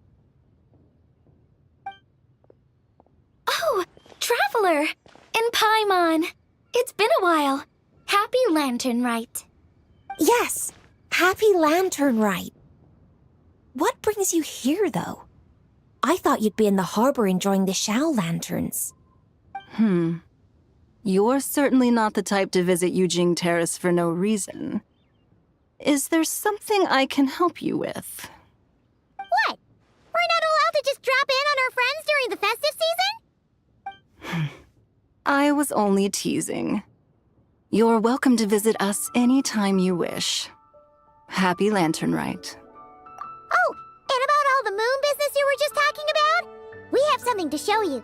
Oh, Traveler! And Paimon! It's been a while. Happy Lantern Rite. Yes, happy Lantern Rite. What brings you here, though? I thought you'd be in the harbor enjoying the Shao lanterns. You're certainly not the type to visit Yujing Terrace for no reason. Is there something I can help you with? What? We're not allowed to just drop in on our friends during the festive season? I was only teasing. You're welcome to visit us anytime you wish. Happy Lantern Rite. Oh, and about all the moon business you were just talking about? We have something to show you.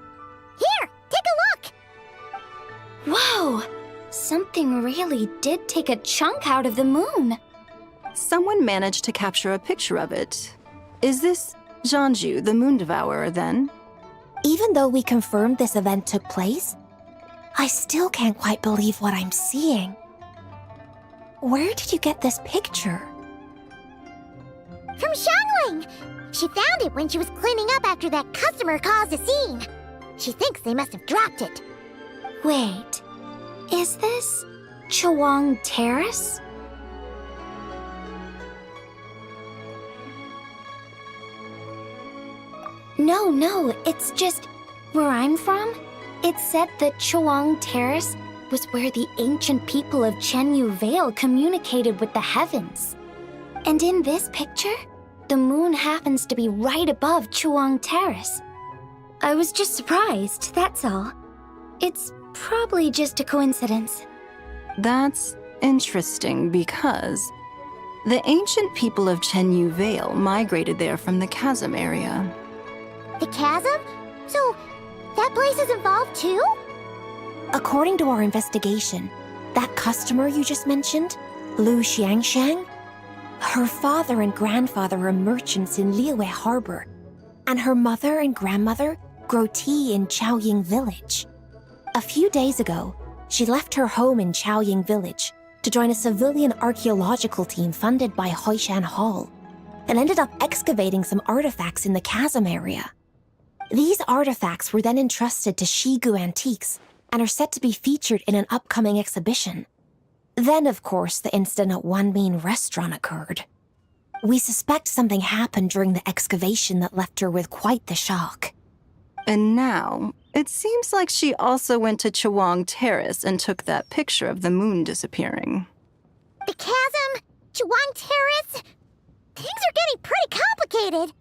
Here, take a look! Whoa! Something really did take a chunk out of the moon. Someone managed to capture a picture of it. Is this Jeonju, the Moon Devourer, then? Even though we confirmed this event took place, I still can't quite believe what I'm seeing. Where did you get this picture? From Xiangling! She found it when she was cleaning up after that customer caused a scene. She thinks they must have dropped it. Wait, is this Chawang Terrace? No, it's just where I'm from. It said that Chawang Terrace was where the ancient people of Chenyu Vale communicated with the heavens. And in this picture, the moon happens to be right above Chawang Terrace. I was just surprised, that's all. It's probably just a coincidence. That's interesting because the ancient people of Chenyu Vale migrated there from the chasm area. The chasm? So, that place is involved too? According to our investigation, that customer you just mentioned, Lu Xiangshang, her father and grandfather are merchants in Liyue Harbor, and her mother and grandmother grow tea in Chaoying Village. A few days ago, she left her home in Chaoying Village to join a civilian archaeological team funded by Hoishan Hall, and ended up excavating some artifacts in the chasm area. These artifacts were then entrusted to Shigu Antiques and are set to be featured in an upcoming exhibition. Then, of course, the incident at One Mean Restaurant occurred. We suspect something happened during the excavation that left her with quite the shock. And now, it seems like she also went to Chawang Terrace and took that picture of the moon disappearing. The chasm? Chawang Terrace? Things are getting pretty complicated.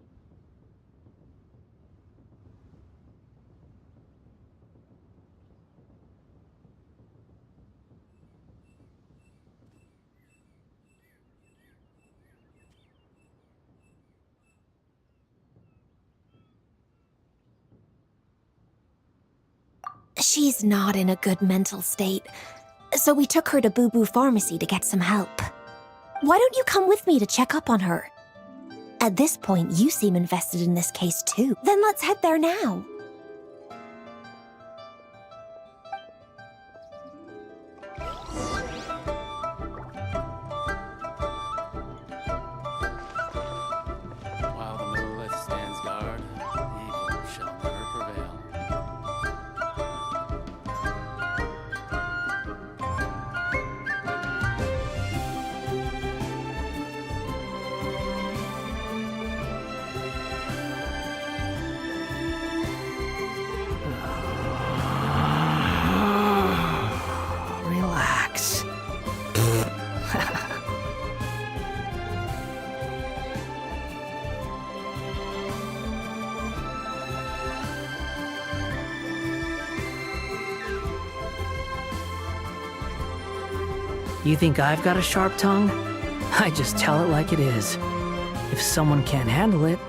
She's not in a good mental state, so we took her to Boo Boo Pharmacy to get some help. Why don't you come with me to check up on her? At this point, you seem invested in this case too. Then let's head there now. While the monolith stands guard, evil shall never prevail. Relax. You think I've got a sharp tongue? I just tell it like it is. If someone can't handle it,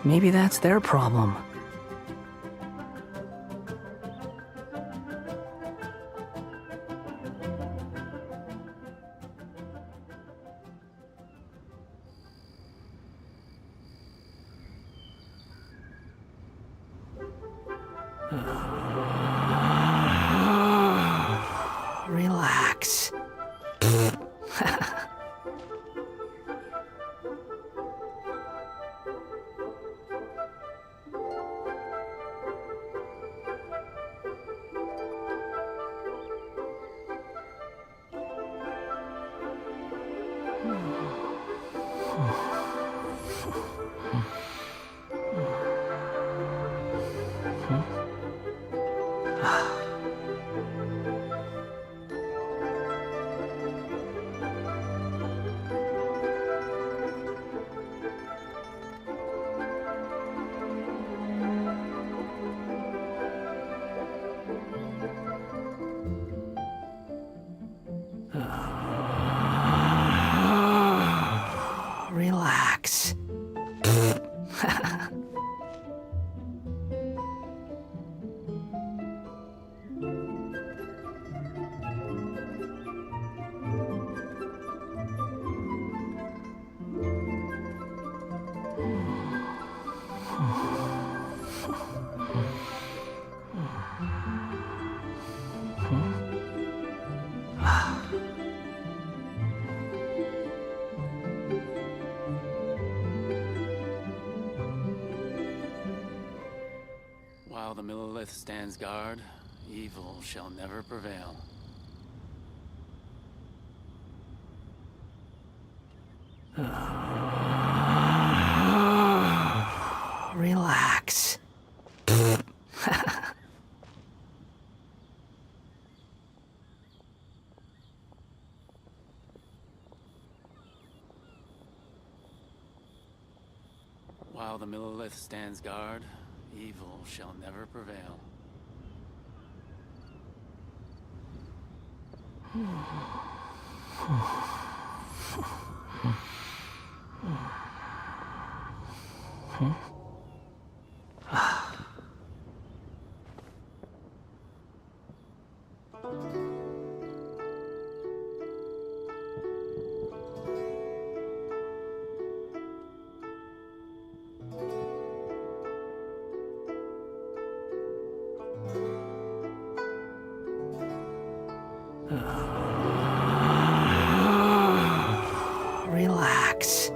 maybe that's their problem. Relax. Relax. While the monolith stands guard, evil shall never prevail. Relax. While the monolith stands guard, evil shall never prevail. Relax.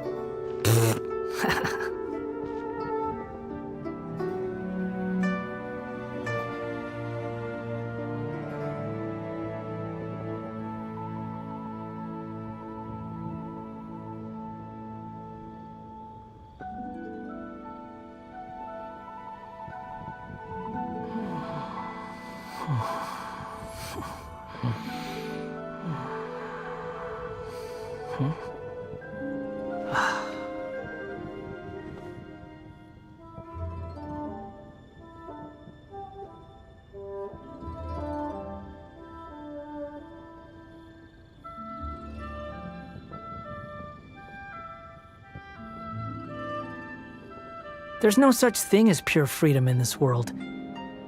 There's no such thing as pure freedom in this world.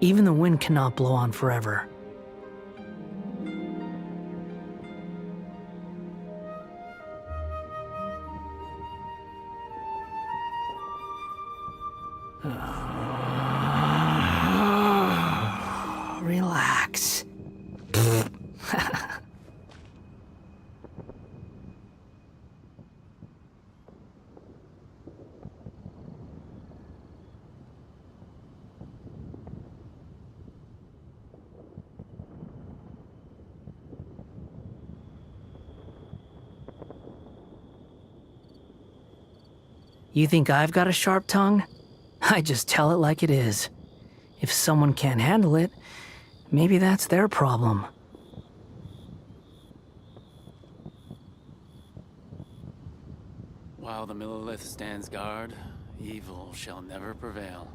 Even the wind cannot blow on forever. Relax. You think I've got a sharp tongue? I just tell it like it is. If someone can't handle it, maybe that's their problem. While the Millilith stands guard, evil shall never prevail.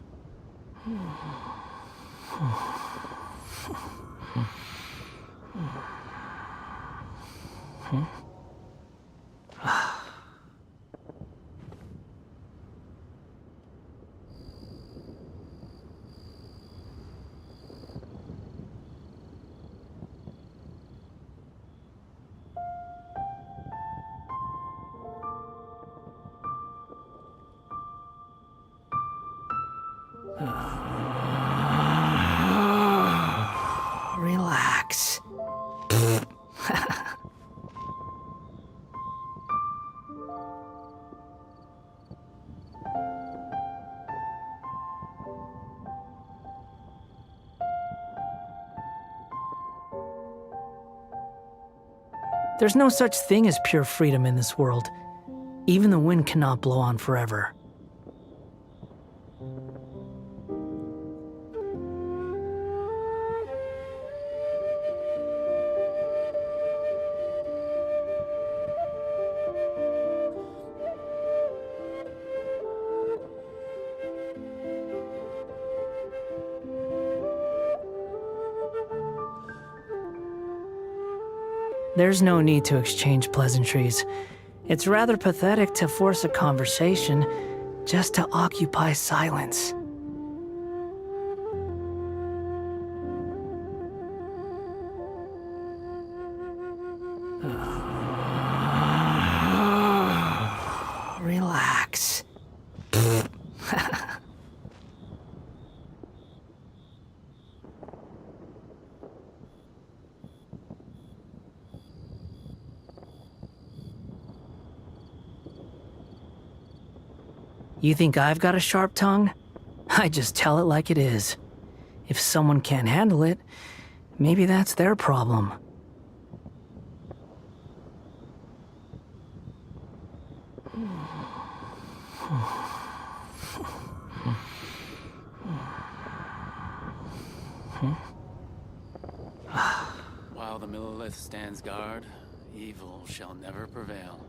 Relax. There's no such thing as pure freedom in this world. Even the wind cannot blow on forever. There's no need to exchange pleasantries. It's rather pathetic to force a conversation just to occupy silence. Relax. You think I've got a sharp tongue? I just tell it like it is. If someone can't handle it, maybe that's their problem. While the Millilith stands guard, evil shall never prevail.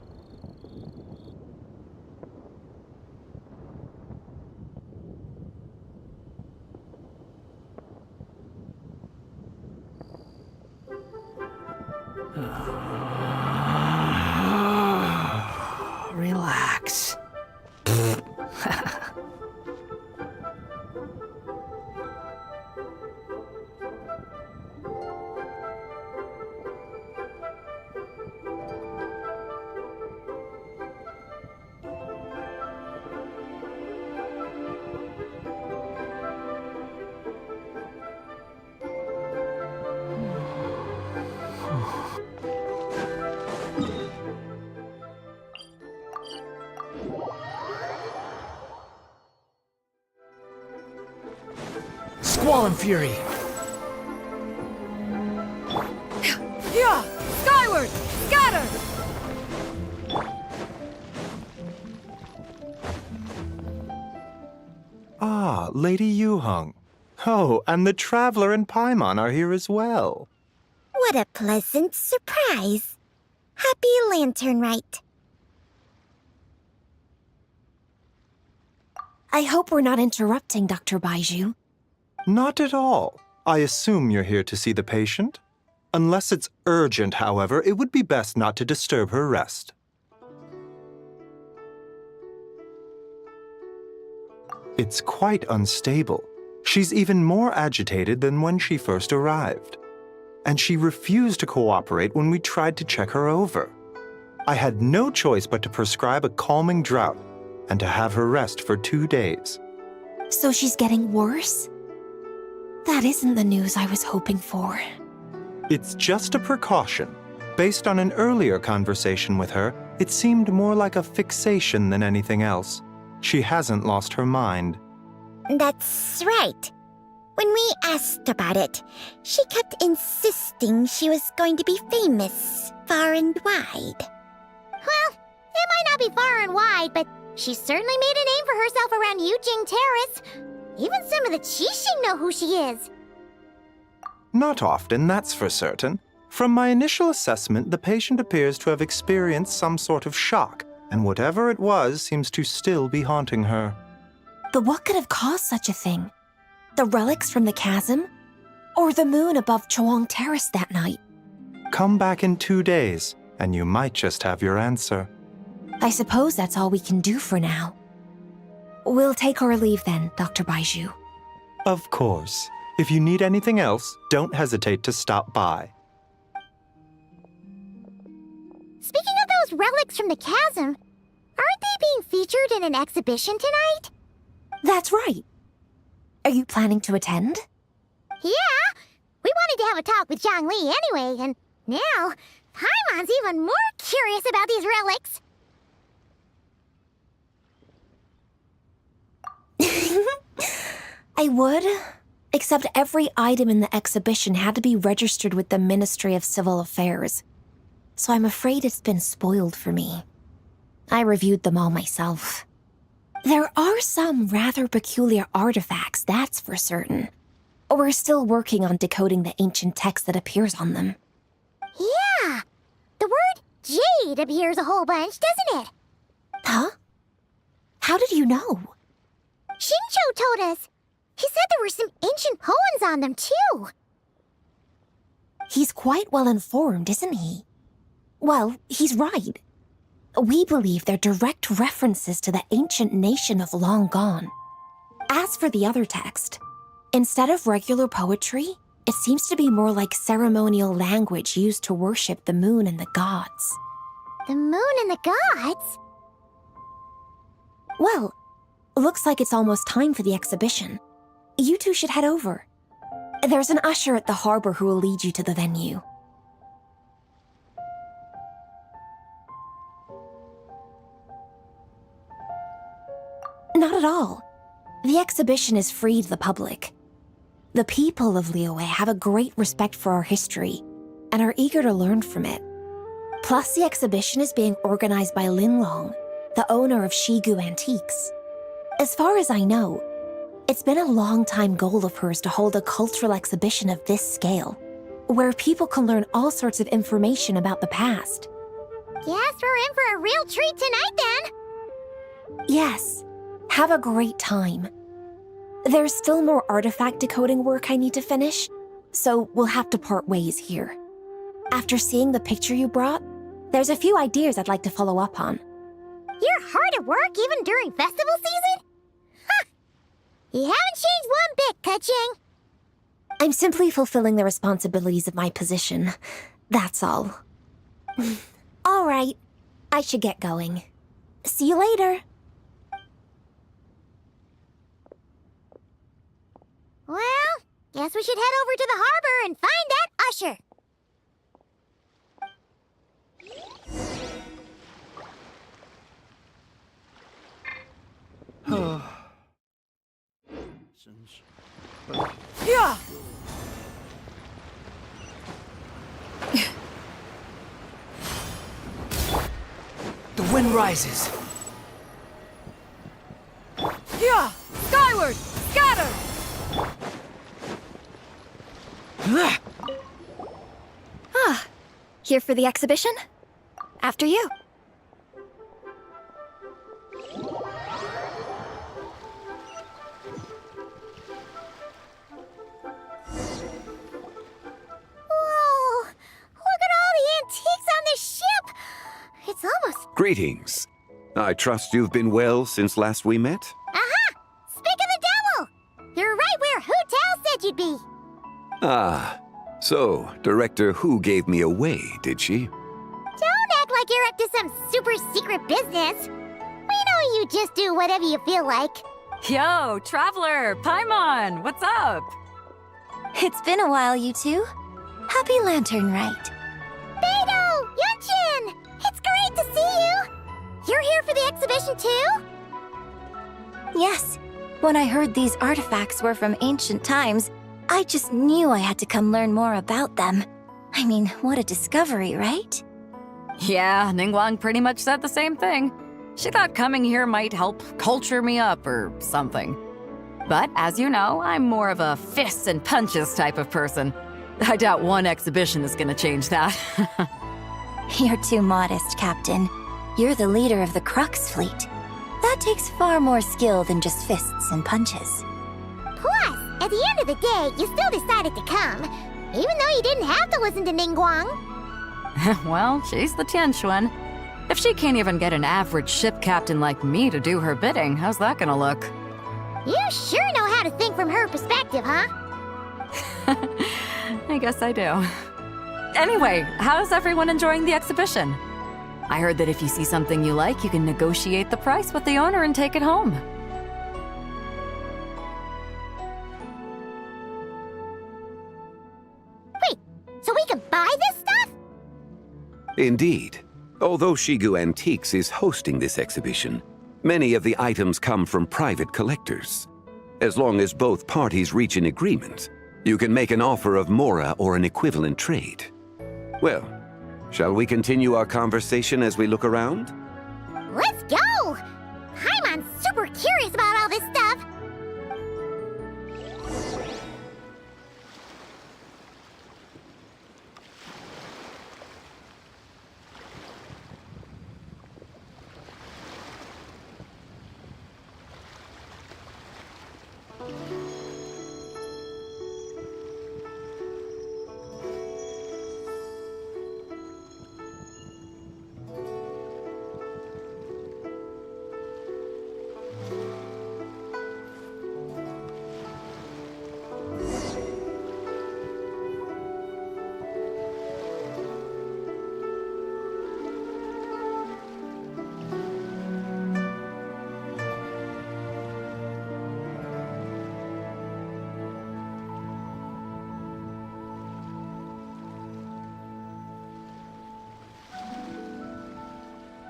Relax. Squall and Fury! Yeah! Skyward! Scatter! Ah, Lady Yuheng. Oh, and the Traveler and Paimon are here as well. What a pleasant surprise. Happy Lantern Rite. I hope we're not interrupting, Dr. Baiju. Not at all. I assume you're here to see the patient? Unless it's urgent, however, it would be best not to disturb her rest. It's quite unstable. She's even more agitated than when she first arrived. And she refused to cooperate when we tried to check her over. I had no choice but to prescribe a calming draught and to have her rest for 2 days. So she's getting worse? That isn't the news I was hoping for. It's just a precaution. Based on an earlier conversation with her, it seemed more like a fixation than anything else. She hasn't lost her mind. That's right. When we asked about it, she kept insisting she was going to be famous far and wide. Well, it might not be far and wide, but she certainly made a name for herself around Yujing Terrace. Even some of the Qixing know who she is. Not often, that's for certain. From my initial assessment, the patient appears to have experienced some sort of shock, and whatever it was seems to still be haunting her. But what could have caused such a thing? The relics from the chasm? Or the moon above Chuang Terrace that night? Come back in 2 days, and you might just have your answer. I suppose that's all we can do for now. We'll take our leave then, Dr. Baiju. Of course. If you need anything else, don't hesitate to stop by. Speaking of those relics from the chasm, aren't they being featured in an exhibition tonight? That's right. Are you planning to attend? Yeah! We wanted to have a talk with Zhang Li anyway, and now Paimon's even more curious about these relics. I would, except every item in the exhibition had to be registered with the Ministry of Civil Affairs. So I'm afraid it's been spoiled for me. I reviewed them all myself. There are some rather peculiar artifacts, that's for certain. We're still working on decoding the ancient text that appears on them. Yeah! The word jade appears a whole bunch, doesn't it? Huh? How did you know? Shincho told us. He said there were some ancient poems on them, too. He's quite well informed, isn't he? Well, he's right. We believe they're direct references to the ancient nation of long gone. As for the other text, instead of regular poetry, it seems to be more like ceremonial language used to worship the moon and the gods. The moon and the gods? Well, looks like it's almost time for the exhibition. You two should head over. There's an usher at the harbor who will lead you to the venue. Not at all. The exhibition is free to the public. The people of Liyue have a great respect for our history and are eager to learn from it. Plus, the exhibition is being organized by Linlong, the owner of Shigu Antiques. As far as I know, it's been a long-time goal of hers to hold a cultural exhibition of this scale, where people can learn all sorts of information about the past. Guess we're in for a real treat tonight, then. Yes, have a great time. There's still more artifact decoding work I need to finish, so we'll have to part ways here. After seeing the picture you brought, there's a few ideas I'd like to follow up on. You're hard at work even during festival season? You haven't changed one bit, Keqing. I'm simply fulfilling the responsibilities of my position. That's all. All right, I should get going. See you later. Well, guess we should head over to the harbor and find that usher. Yeah! The wind rises. Yeah! Skyward! Scatter! Ah, here for the exhibition? After you. Whoa! Look at all the antiques on this ship! It's almost... Greetings. I trust you've been well since last we met? Aha! Speak of the devil! You're right where Hu Tao said you'd be. Ah, so Director Hu gave me away, did she? Don't act like you're up to some super secret business. We know you just do whatever you feel like. Yo, Traveler, Paimon, what's up? It's been a while, you two. Happy Lantern Rite. Beidou! Yunchin! It's great to see you! You're here for the exhibition too? Yes. When I heard these artifacts were from ancient times, I just knew I had to come learn more about them. I mean, what a discovery, right? Yeah, Ningguang pretty much said the same thing. She thought coming here might help culture me up or something. But as you know, I'm more of a fists and punches type of person. I doubt one exhibition is gonna change that. You're too modest, Captain. You're the leader of the Crux fleet. That takes far more skill than just fists and punches. Plus, at the end of the day, you still decided to come, even though you didn't have to listen to Ningguang. Well, she's the Tianquan. If she can't even get an average ship captain like me to do her bidding, how's that gonna look? You sure know how to think from her perspective, huh? I guess I do. Anyway, how's everyone enjoying the exhibition? I heard that if you see something you like, you can negotiate the price with the owner and take it home. Wait, so we can buy this stuff? Indeed. Although Shigu Antiques is hosting this exhibition, many of the items come from private collectors. As long as both parties reach an agreement, you can make an offer of mora or an equivalent trade. Well, shall we continue our conversation as we look around? Let's go! Paimon's super curious about all this stuff.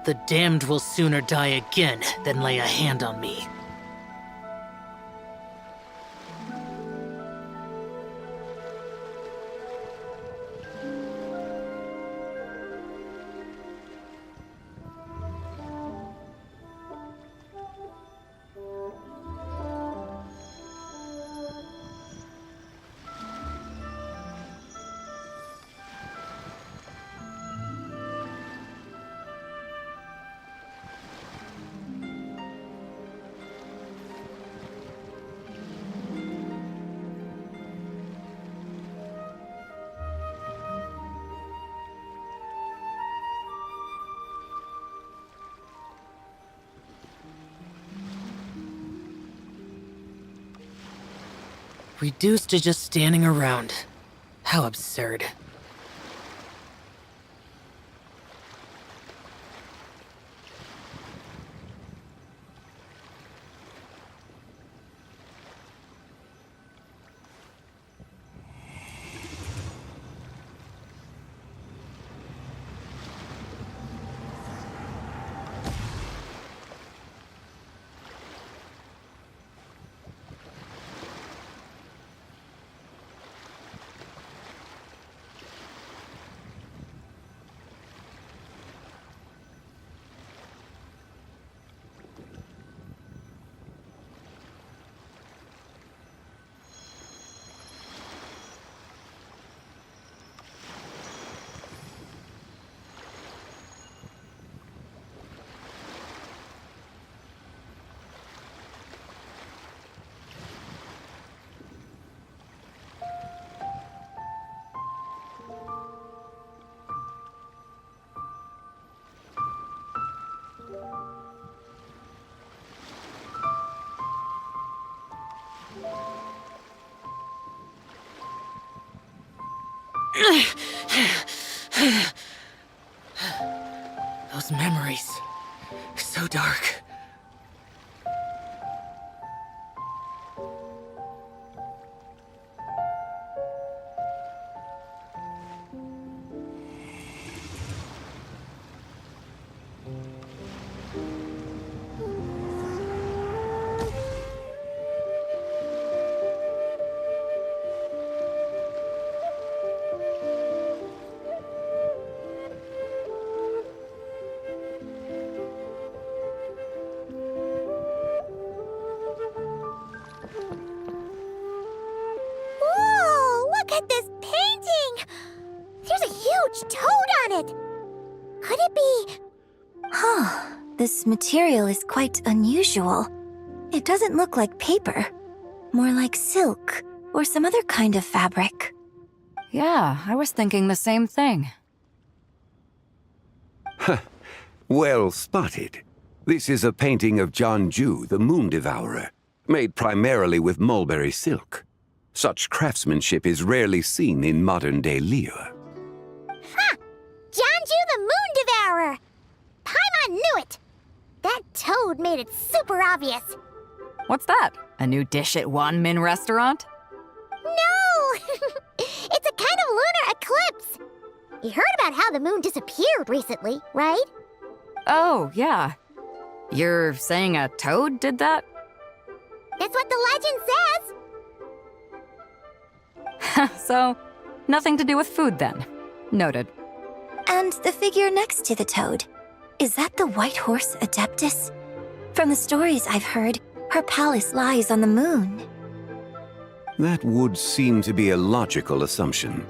The damned will sooner die again than lay a hand on me. Reduced to just standing around. How absurd. Those memories. So dark. Whoa, look at this painting! There's a huge toad on it! Could it be... Huh, this material is quite unusual. It doesn't look like paper. More like silk, or some other kind of fabric. Yeah, I was thinking the same thing. Well spotted. This is a painting of Janju, the Moon Devourer, made primarily with mulberry silk. Such craftsmanship is rarely seen in modern-day Liyue. Ha! Janju the Moon Devourer! Paimon knew it! That toad made it super obvious. What's that? A new dish at Wanmin restaurant? No! It's a kind of lunar eclipse. You heard about how the moon disappeared recently, right? Oh, yeah. You're saying a toad did that? That's what the legend says. So, nothing to do with food then. Noted. And the figure next to the toad. Is that the white horse Adeptus? From the stories I've heard, her palace lies on the moon. That would seem to be a logical assumption.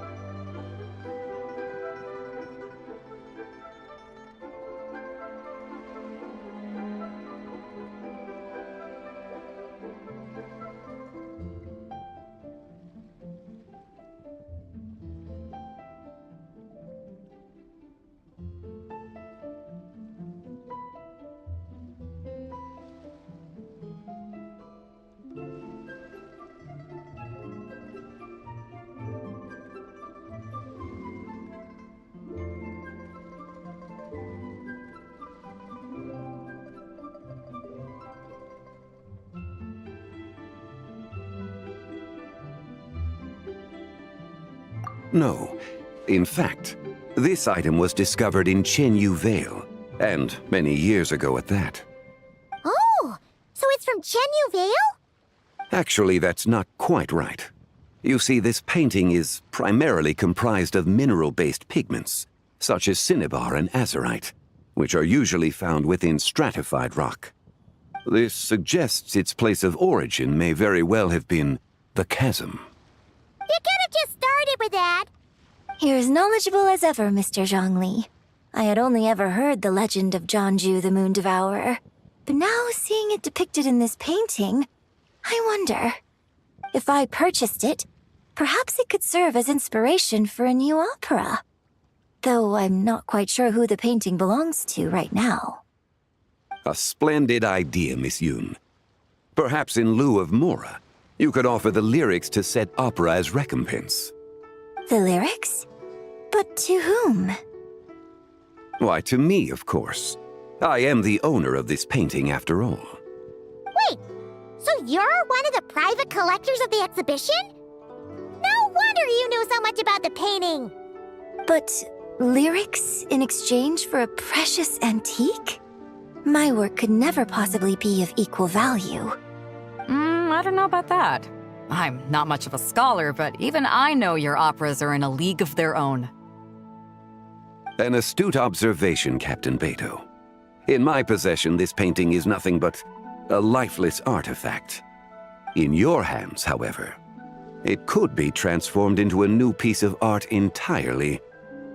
No. In fact, this item was discovered in Chenyu Vale, and many years ago at that. Oh, so it's from Chenyu Vale? Actually, that's not quite right. You see, this painting is primarily comprised of mineral-based pigments, such as cinnabar and azurite, which are usually found within stratified rock. This suggests its place of origin may very well have been the chasm. You could have just started with that. You're as knowledgeable as ever, Mr. Zhongli. I had only ever heard the legend of Janju the Moon Devourer, but now seeing it depicted in this painting, I wonder. If I purchased it, perhaps it could serve as inspiration for a new opera. Though I'm not quite sure who the painting belongs to right now. A splendid idea, Miss Yoon. Perhaps in lieu of Mora, you could offer the lyrics to said opera as recompense. The lyrics? But to whom? Why, to me, of course. I am the owner of this painting, after all. Wait, so you're one of the private collectors of the exhibition? No wonder you knew so much about the painting. But lyrics in exchange for a precious antique? My work could never possibly be of equal value. I don't know about that. I'm not much of a scholar, but even I know your operas are in a league of their own. An astute observation, Captain Beto. In my possession, this painting is nothing but a lifeless artifact. In your hands, however, it could be transformed into a new piece of art entirely.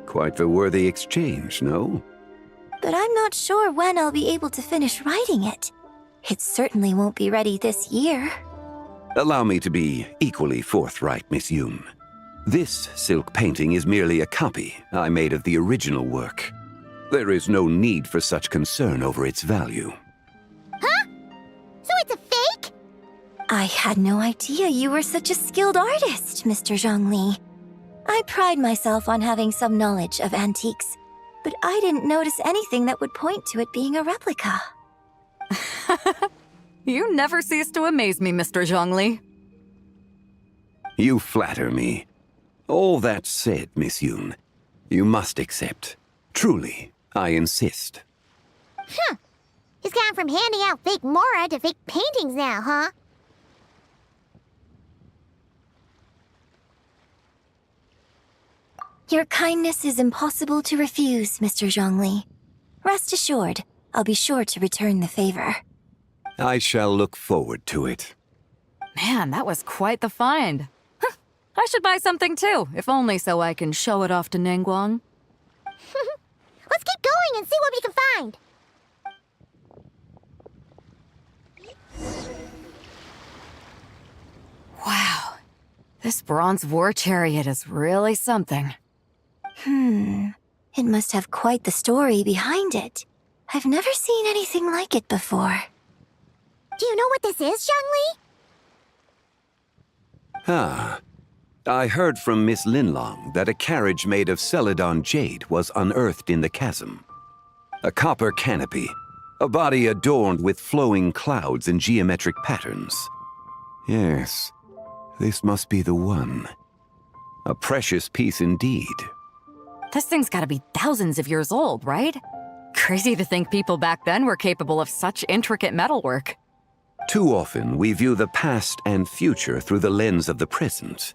Quite the worthy exchange, no? But I'm not sure when I'll be able to finish writing it. It certainly won't be ready this year. Allow me to be equally forthright, Miss Yoon. This silk painting is merely a copy I made of the original work. There is no need for such concern over its value. Huh? So it's a fake? I had no idea you were such a skilled artist, Mr. Zhongli. I pride myself on having some knowledge of antiques, but I didn't notice anything that would point to it being a replica. You never cease to amaze me, Mr. Zhongli. You flatter me. All that said, Miss Yoon, you must accept. Truly, I insist. Huh. He's gone from handing out fake Mora to fake paintings now, huh? Your kindness is impossible to refuse, Mr. Zhongli. Rest assured, I'll be sure to return the favor. I shall look forward to it. Man, that was quite the find. Huh. I should buy something too, if only so I can show it off to Ningguang. Let's keep going and see what we can find. Wow. This bronze war chariot is really something. It must have quite the story behind it. I've never seen anything like it before. Do you know what this is, Zhongli? Ah. I heard from Miss Linlong that a carriage made of Celadon jade was unearthed in the chasm. A copper canopy, a body adorned with flowing clouds and geometric patterns. Yes, this must be the one. A precious piece indeed. This thing's gotta be thousands of years old, right? Crazy to think people back then were capable of such intricate metalwork. Too often, we view the past and future through the lens of the present.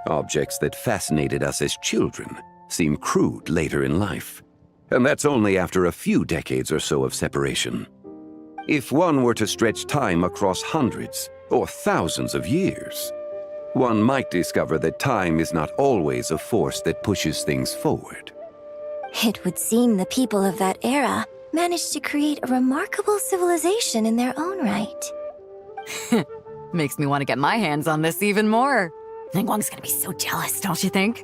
Objects that fascinated us as children seem crude later in life. And that's only after a few decades or so of separation. If one were to stretch time across hundreds or thousands of years, one might discover that time is not always a force that pushes things forward. It would seem the people of that era managed to create a remarkable civilization in their own right. Makes me want to get my hands on this even more. Ningguang's gonna be so jealous, don't you think?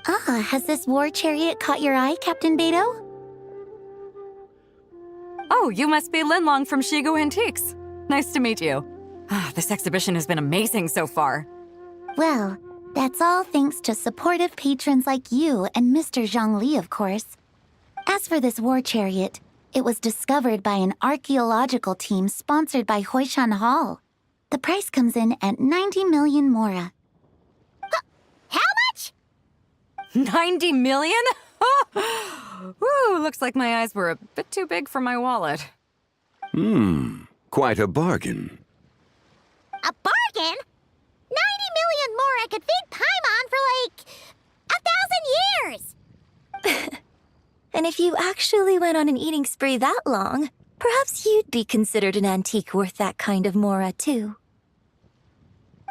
Ah, has this war chariot caught your eye, Captain Beidou? Oh, you must be Linlong from Shigu Antiques. Nice to meet you. This exhibition has been amazing so far. Well, that's all thanks to supportive patrons like you and Mr. Zhongli, of course. As for this war chariot, it was discovered by an archaeological team sponsored by Hoishan Hall. The price comes in at 90 million Mora. How much? 90 million? Woo, looks like my eyes were a bit too big for my wallet. Quite a bargain. A bargain? 90 million Mora could feed Paimon for like 1,000 years! And if you actually went on an eating spree that long, perhaps you'd be considered an antique worth that kind of Mora, too.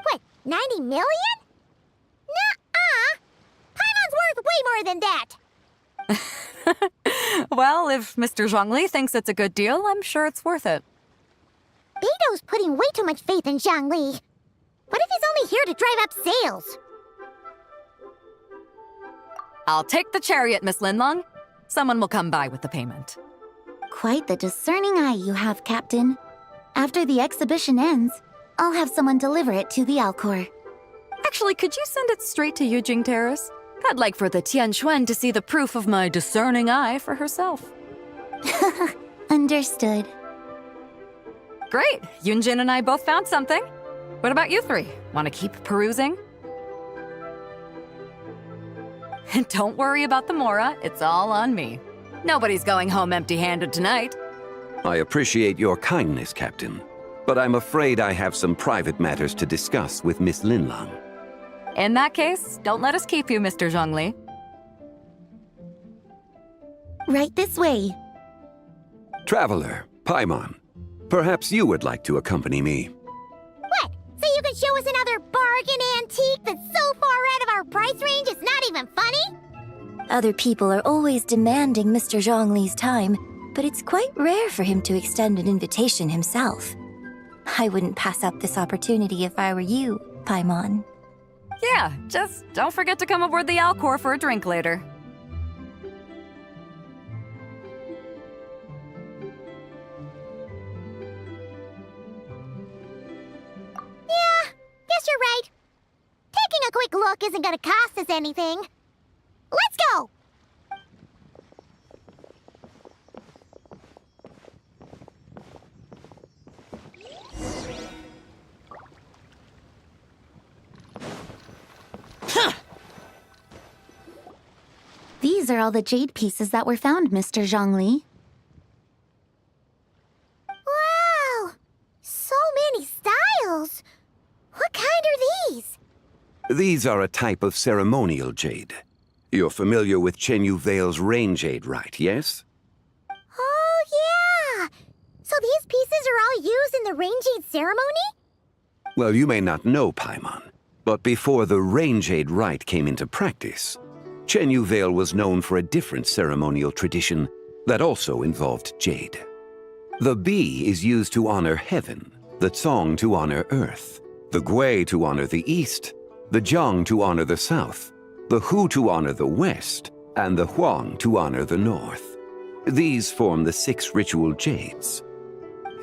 What, 90 million? Nuh-uh! Paimon's worth way more than that! Well, if Mr. Zhongli thinks it's a good deal, I'm sure it's worth it. Beidou's putting way too much faith in Zhongli. What if he's only here to drive up sales? I'll take the chariot, Miss Linlong. Someone will come by with the payment. Quite the discerning eye you have, Captain. After the exhibition ends, I'll have someone deliver it to the Alcor. Actually, could you send it straight to Yujing Terrace? I'd like for the Tianquan to see the proof of my discerning eye for herself. Understood. Great! Yunjin and I both found something. What about you three? Want to keep perusing? And don't worry about the Mora, it's all on me. Nobody's going home empty-handed tonight. I appreciate your kindness, Captain, but I'm afraid I have some private matters to discuss with Miss Linlong. In that case, don't let us keep you, Mr. Zhongli. Right this way. Traveler, Paimon, perhaps you would like to accompany me. What? So you can show us another bargain antique that's so far out of our price range it's not even funny? Other people are always demanding Mr. Zhongli's time, but it's quite rare for him to extend an invitation himself. I wouldn't pass up this opportunity if I were you, Paimon. Yeah, just don't forget to come aboard the Alcor for a drink later. Yeah, guess you're right. Taking a quick look isn't gonna cost us anything. Let's go! These are all the jade pieces that were found, Mr. Zhongli. Wow! So many styles! What kind are these? These are a type of ceremonial jade. You're familiar with Chenyu Vale's rain jade, right, yes? Oh, yeah! So these pieces are all used in the rain jade ceremony? Well, you may not know, Paimon, but before the rain jade rite came into practice, Chenyu Vale was known for a different ceremonial tradition that also involved jade. The bee is used to honor heaven, the Tsong to honor earth, the Gui to honor the east, the Jiang to honor the south, the Hu to honor the west, and the Huang to honor the north. These form the 6 ritual jades.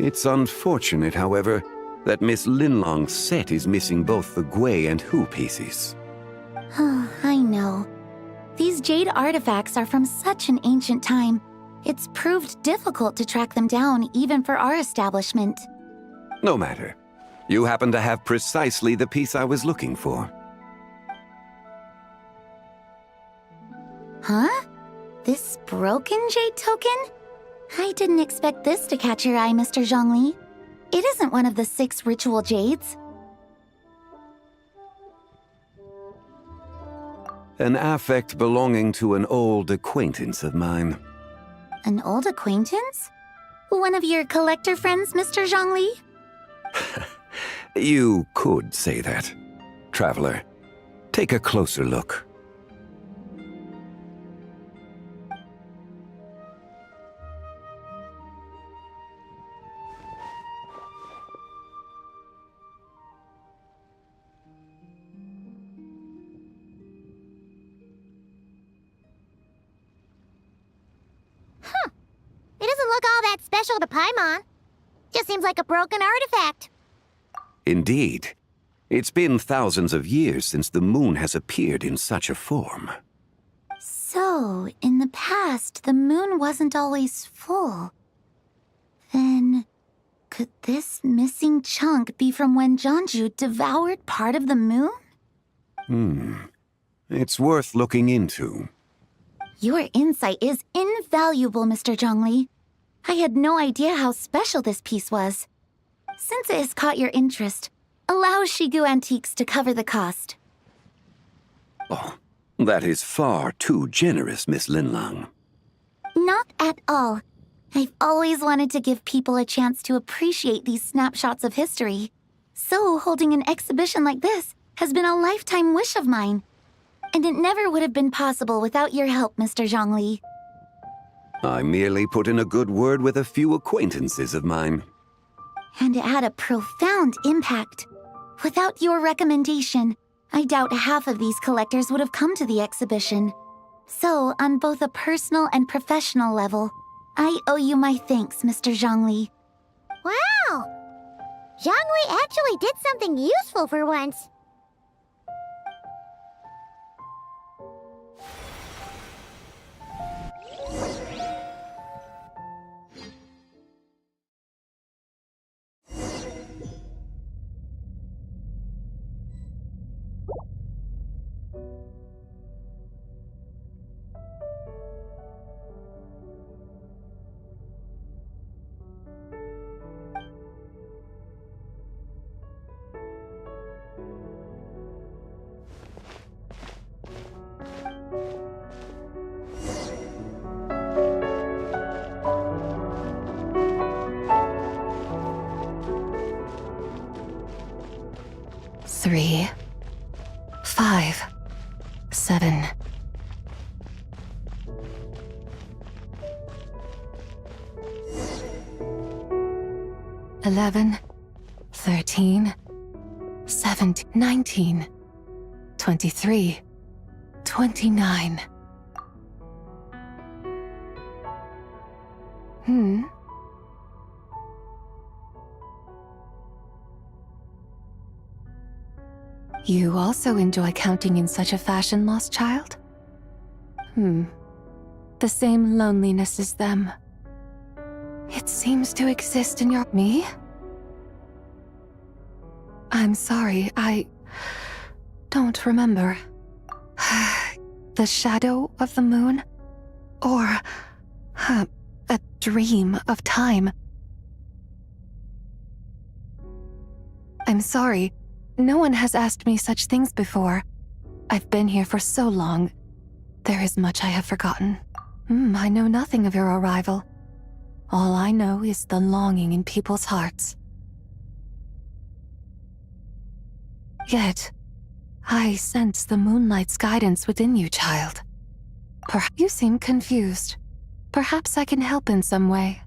It's unfortunate, however, that Miss Linlong's set is missing both the Gui and Hu pieces. I know. These jade artifacts are from such an ancient time. It's proved difficult to track them down, even for our establishment. No matter. You happen to have precisely the piece I was looking for. Huh? This broken jade token? I didn't expect this to catch your eye, Mr. Zhongli. It isn't one of the 6 ritual jades. An affect belonging to an old acquaintance of mine. An old acquaintance? One of your collector friends, Mr. Zhongli? You could say that. Traveler, take a closer look. It doesn't look all that special to Paimon. Just seems like a broken artifact. Indeed. It's been thousands of years since the moon has appeared in such a form. So, in the past, the moon wasn't always full. Then, could this missing chunk be from when Jeonju devoured part of the moon? It's worth looking into. Your insight is invaluable, Mr. Zhongli. I had no idea how special this piece was. Since it has caught your interest, allow Shigu Antiques to cover the cost. Oh, that is far too generous, Miss Linlang. Not at all. I've always wanted to give people a chance to appreciate these snapshots of history. So holding an exhibition like this has been a lifetime wish of mine. And it never would have been possible without your help, Mr. Zhongli. I merely put in a good word with a few acquaintances of mine. And it had a profound impact. Without your recommendation, I doubt half of these collectors would have come to the exhibition. So, on both a personal and professional level, I owe you my thanks, Mr. Zhongli. Wow! Zhongli actually did something useful for once. Three, 5, 7. $11, 13, 17, 19, 23, 29. You also enjoy counting in such a fashion, lost child? The same loneliness as them. It seems to exist in your... Me? I'm sorry, I don't remember. The shadow of the moon? Or a dream of time? I'm sorry. No one has asked me such things before. I've been here for so long. There is much I have forgotten. I know nothing of your arrival. All I know is the longing in people's hearts. Yet, I sense the moonlight's guidance within you, child. Perhaps you seem confused. Perhaps I can help in some way.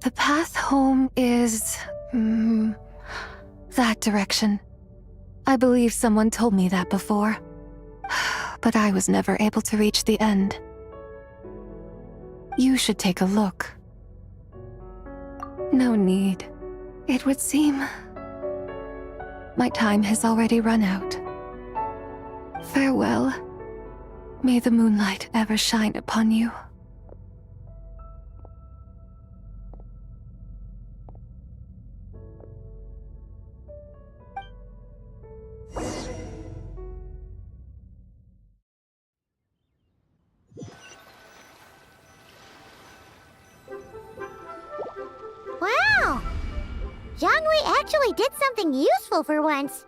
The path home is... that direction. I believe someone told me that before. But I was never able to reach the end. You should take a look. No need. It would seem... my time has already run out. Farewell. May the moonlight ever shine upon you. Wow! Zhongli actually did something useful for once.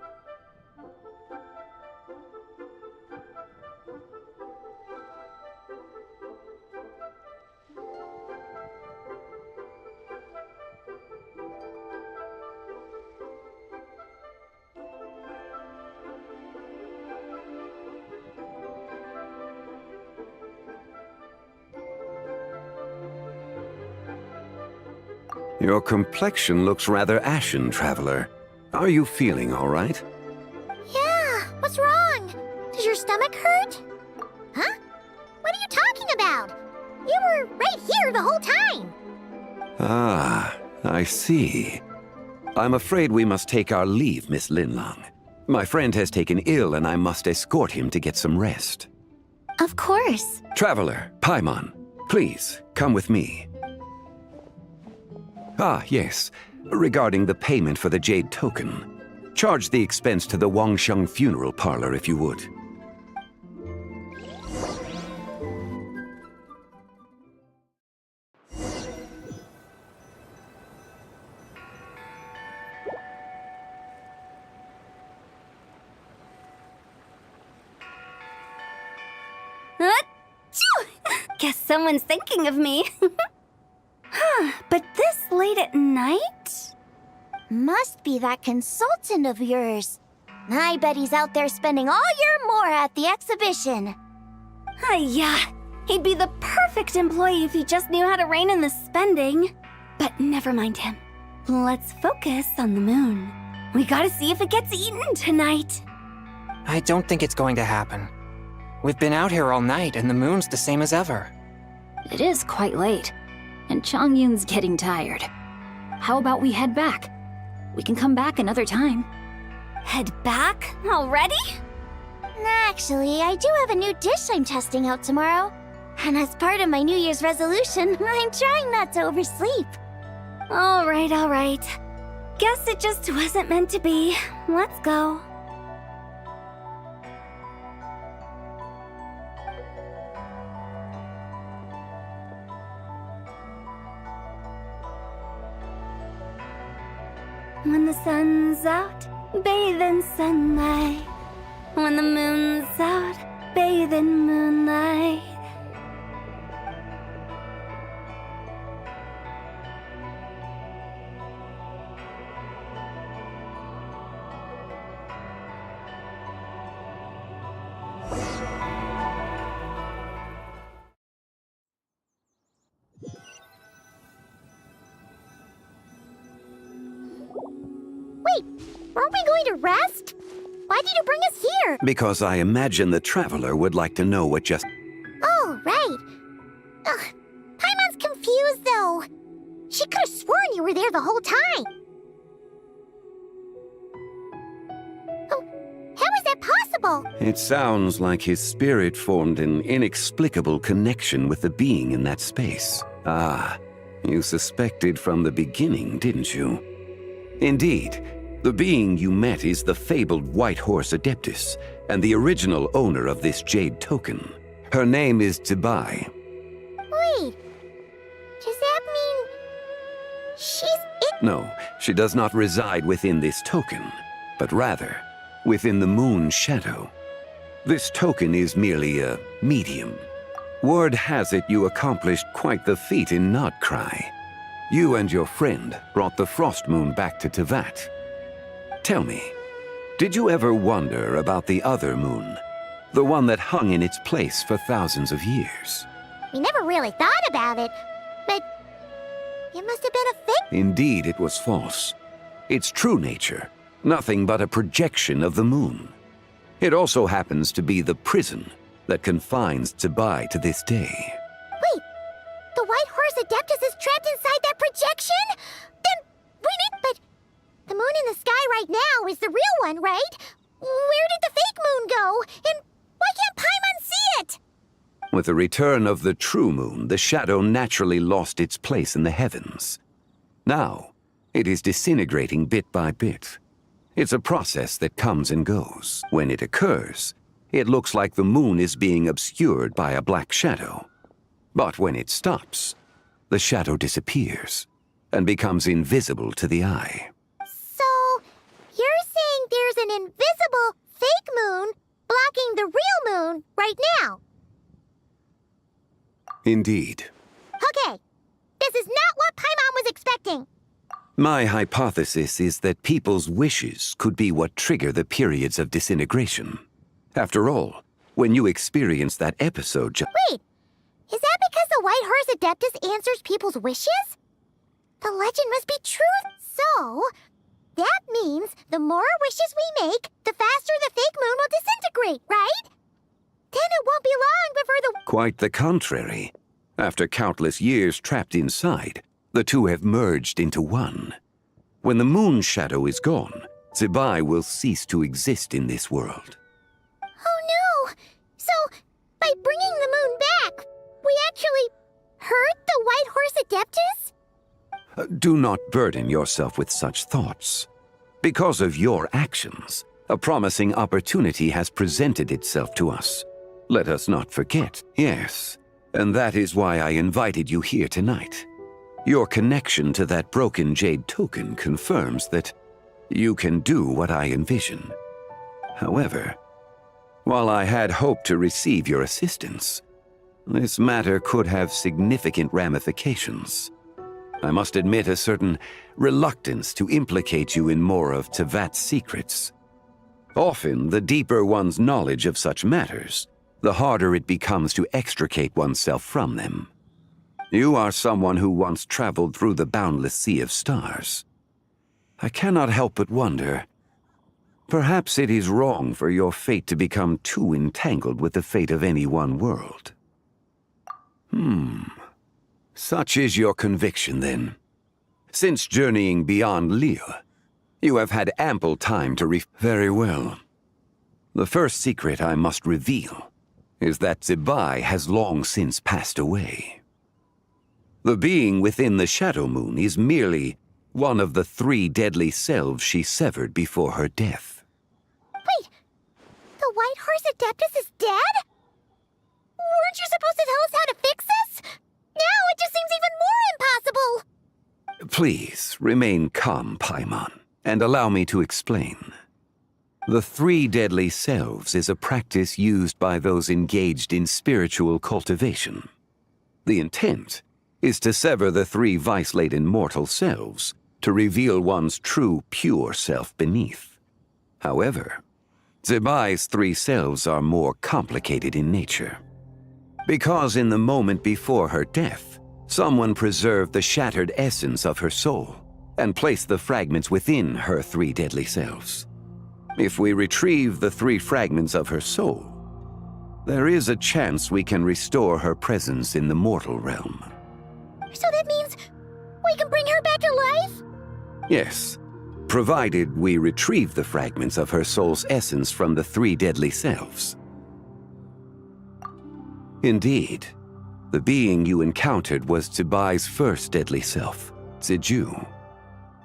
Your complexion looks rather ashen, Traveler. Are you feeling all right? Yeah, what's wrong? Does your stomach hurt? Huh? What are you talking about? You were right here the whole time. Ah, I see. I'm afraid we must take our leave, Miss Linlang. My friend has taken ill and I must escort him to get some rest. Of course. Traveler, Paimon, please, come with me. Ah, yes. Regarding the payment for the jade token. Charge the expense to the Wangsheng funeral parlor if you would. Guess someone's thinking of me. But this late at night? Must be that consultant of yours. I bet he's out there spending all year more at the exhibition. Yeah, he'd be the perfect employee if he just knew how to rein in the spending. But never mind him. Let's focus on the moon. We gotta see if it gets eaten tonight. I don't think it's going to happen. We've been out here all night and the moon's the same as ever. It is quite late, and Chongyun's getting tired. How about we head back? We can come back another time. Head back? Already? Actually, I do have a new dish I'm testing out tomorrow. And as part of my New Year's resolution, I'm trying not to oversleep. All right. Guess it just wasn't meant to be. Let's go. When the sun's out, bathe in sunlight. When the moon's out, bathe in moonlight. Wait, weren't we going to rest? Why did you bring us here? Because I imagine the Traveler would like to know what just... Oh, right. Ugh, Paimon's confused, though. She could have sworn you were there the whole time. Oh, how is that possible? It sounds like his spirit formed an inexplicable connection with the being in that space. Ah, you suspected from the beginning, didn't you? Indeed, the being you met is the fabled White Horse Adeptus, and the original owner of this jade token. Her name is Zibai. Wait, does that mean she's it? No, she does not reside within this token, but rather within the moon shadow. This token is merely a medium. Word has it you accomplished quite the feat in Nodcry. You and your friend brought the Frost Moon back to Tevat. Tell me, did you ever wonder about the other moon? The one that hung in its place for thousands of years? We never really thought about it, but it must have been a fake. Indeed, it was false. Its true nature, nothing but a projection of the moon. It also happens to be the prison that confines Zibai to this day. Wait, the White Horse Adeptus is trapped inside that projection? Then we need. But the moon in the sky right now is the real one, right? Where did the fake moon go? And why can't Paimon see it? With the return of the true moon, the shadow naturally lost its place in the heavens. Now, it is disintegrating bit by bit. It's a process that comes and goes. When it occurs, it looks like the moon is being obscured by a black shadow. But when it stops, the shadow disappears and becomes invisible to the eye. So, you're saying there's an invisible fake moon blocking the real moon right now? Indeed. Okay, this is not what Paimon was expecting. My hypothesis is that people's wishes could be what trigger the periods of disintegration. After all, when you experience that episode Wait, is that because the White Horse Adeptus answers people's wishes? The legend must be true. So, that means the more wishes we make, the faster the fake moon will disintegrate, right? Then it won't be long before the... Quite the contrary. After countless years trapped inside, the two have merged into one. When the moon shadow is gone, Zibai will cease to exist in this world. Oh no! So, by bringing the moon back, we actually hurt the White Horse Adeptus? Do not burden yourself with such thoughts. Because of your actions, a promising opportunity has presented itself to us. Let us not forget. Yes, and that is why I invited you here tonight. Your connection to that broken jade token confirms that you can do what I envision. However, while I had hoped to receive your assistance, this matter could have significant ramifications. I must admit a certain reluctance to implicate you in more of Tevat's secrets. Often, the deeper one's knowledge of such matters, the harder it becomes to extricate oneself from them. You are someone who once traveled through the boundless sea of stars. I cannot help but wonder, perhaps it is wrong for your fate to become too entangled with the fate of any one world. Such is your conviction, then. Since journeying beyond Lille, you have had ample time to Very well. The first secret I must reveal is that Zibai has long since passed away. The being within the Shadow Moon is merely one of the 3 deadly selves she severed before her death. Wait, the White Horse Adeptus is dead? Weren't you supposed to tell us how to fix this? Now it just seems even more impossible! Please, remain calm, Paimon, and allow me to explain. The 3 deadly selves is a practice used by those engaged in spiritual cultivation. The intent is to sever the 3 vice-laden mortal selves to reveal one's true, pure self beneath. However, Zibai's 3 selves are more complicated in nature. Because in the moment before her death, someone preserved the shattered essence of her soul and placed the fragments within her 3 deadly selves. If we retrieve the 3 fragments of her soul, there is a chance we can restore her presence in the mortal realm. So that means we we can bring her back to life? Yes, provided we retrieve the fragments of her soul's essence from the 3 deadly selves. Indeed, the being you encountered was Zibai's first deadly self, Ziju.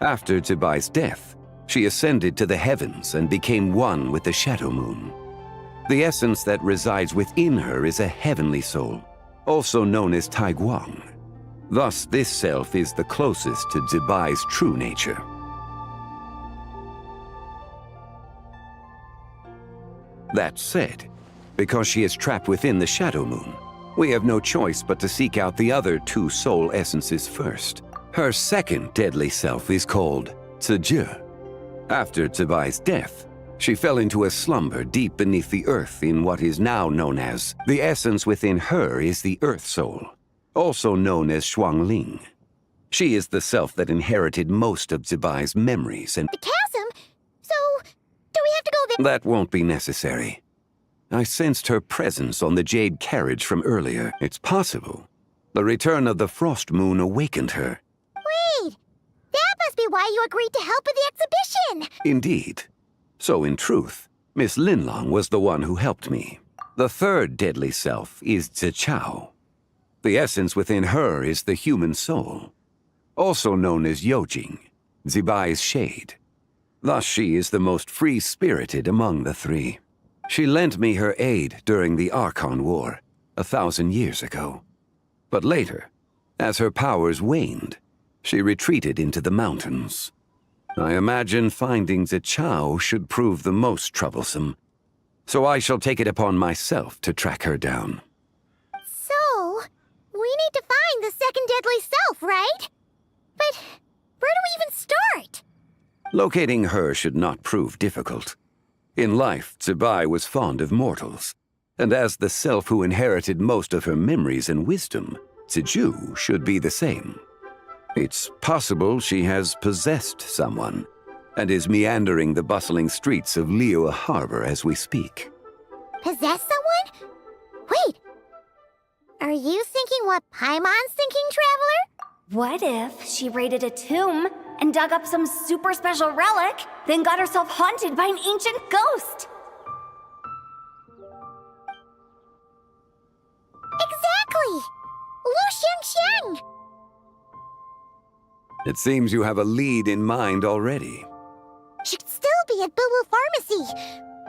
After Zibai's death, she ascended to the heavens and became one with the Shadow Moon. The essence that resides within her is a heavenly soul, also known as Taiguang. Thus, this self is the closest to Zibai's true nature. That said, because she is trapped within the Shadow Moon, we have no choice but to seek out the other 2 soul essences first. Her second deadly self is called Ziju. After Zibai's death, she fell into a slumber deep beneath the earth in what is now known as the essence within her is the Earth Soul, also known as Shuangling. She is the self that inherited most of Zibai's memories and— The chasm? So, do we have to go there? That won't be necessary. I sensed her presence on the jade carriage from earlier. It's possible the return of the Frost Moon awakened her. Wait! That must be why you agreed to help with the exhibition! Indeed. So in truth, Miss Linlong was the one who helped me. The third deadly self is Zichao. The essence within her is the human soul, also known as Yojing, Zibai's shade. Thus she is the most free-spirited among the 3. She lent me her aid during the Archon War, 1,000 years ago. But later, as her powers waned, she retreated into the mountains. I imagine finding Zichao should prove the most troublesome, so I shall take it upon myself to track her down. So, we need to find the second deadly self, right? But where do we even start? Locating her should not prove difficult. In life, Zibai was fond of mortals, and as the self who inherited most of her memories and wisdom, Ziju should be the same. It's possible she has possessed someone, and is meandering the bustling streets of Liyue Harbor as we speak. Possess someone? Wait! Are you thinking what Paimon's thinking, Traveler? What if she raided a tomb and dug up some super special relic, then got herself haunted by an ancient ghost? Exactly! Lu Xiangxiang! It seems you have a lead in mind already. She could still be at Boo Boo Pharmacy.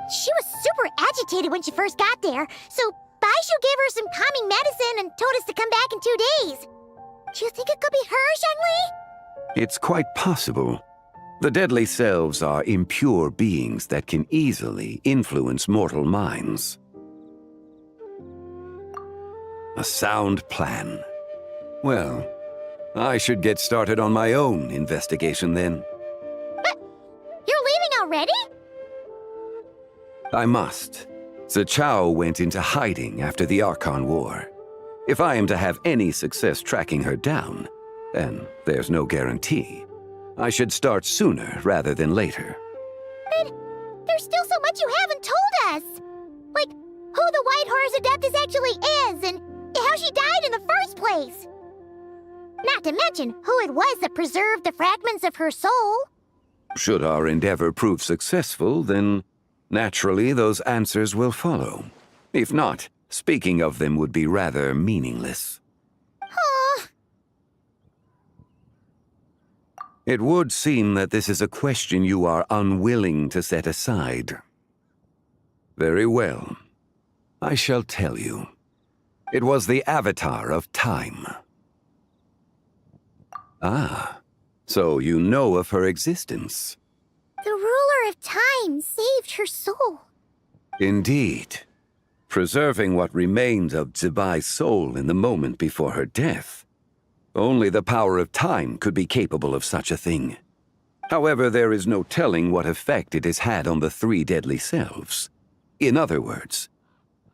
She was super agitated when she first got there, so Baishu gave her some calming medicine and told us to come back in 2 days. Do you think it could be her, Zhengli? It's quite possible. The deadly selves are impure beings that can easily influence mortal minds. A sound plan. Well, I should get started on my own investigation then. But you're leaving already? I must. Zichao went into hiding after the Archon War. If I am to have any success tracking her down, and there's no guarantee, I should start sooner rather than later. But there's still so much you haven't told us! Like, who the White Horse Adeptus actually is, and how she died in the first place! Not to mention who it was that preserved the fragments of her soul. Should our endeavor prove successful, then naturally those answers will follow. If not, speaking of them would be rather meaningless. Huh. It would seem that this is a question you are unwilling to set aside. Very well. I shall tell you. It was the Avatar of Time. Ah, so you know of her existence. The ruler of time saved her soul. Indeed. Preserving what remained of Zibai's soul in the moment before her death. Only the power of time could be capable of such a thing. However, there is no telling what effect it has had on the 3 deadly selves. In other words,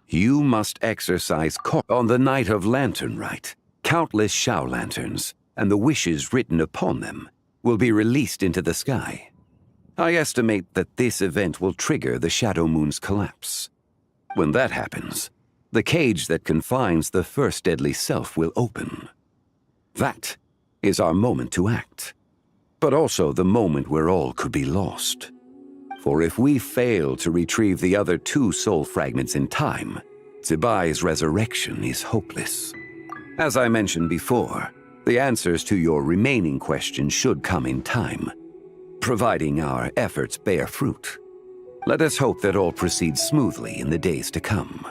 you must exercise on the night of Lantern Rite. Countless Shao lanterns, and the wishes written upon them, will be released into the sky. I estimate that this event will trigger the Shadow Moon's collapse. When that happens, the cage that confines the first deadly self will open. That is our moment to act, but also the moment where all could be lost. For if we fail to retrieve the other 2 soul fragments in time, Zibai's resurrection is hopeless. As I mentioned before, the answers to your remaining questions should come in time, providing our efforts bear fruit. Let us hope that all proceeds smoothly in the days to come.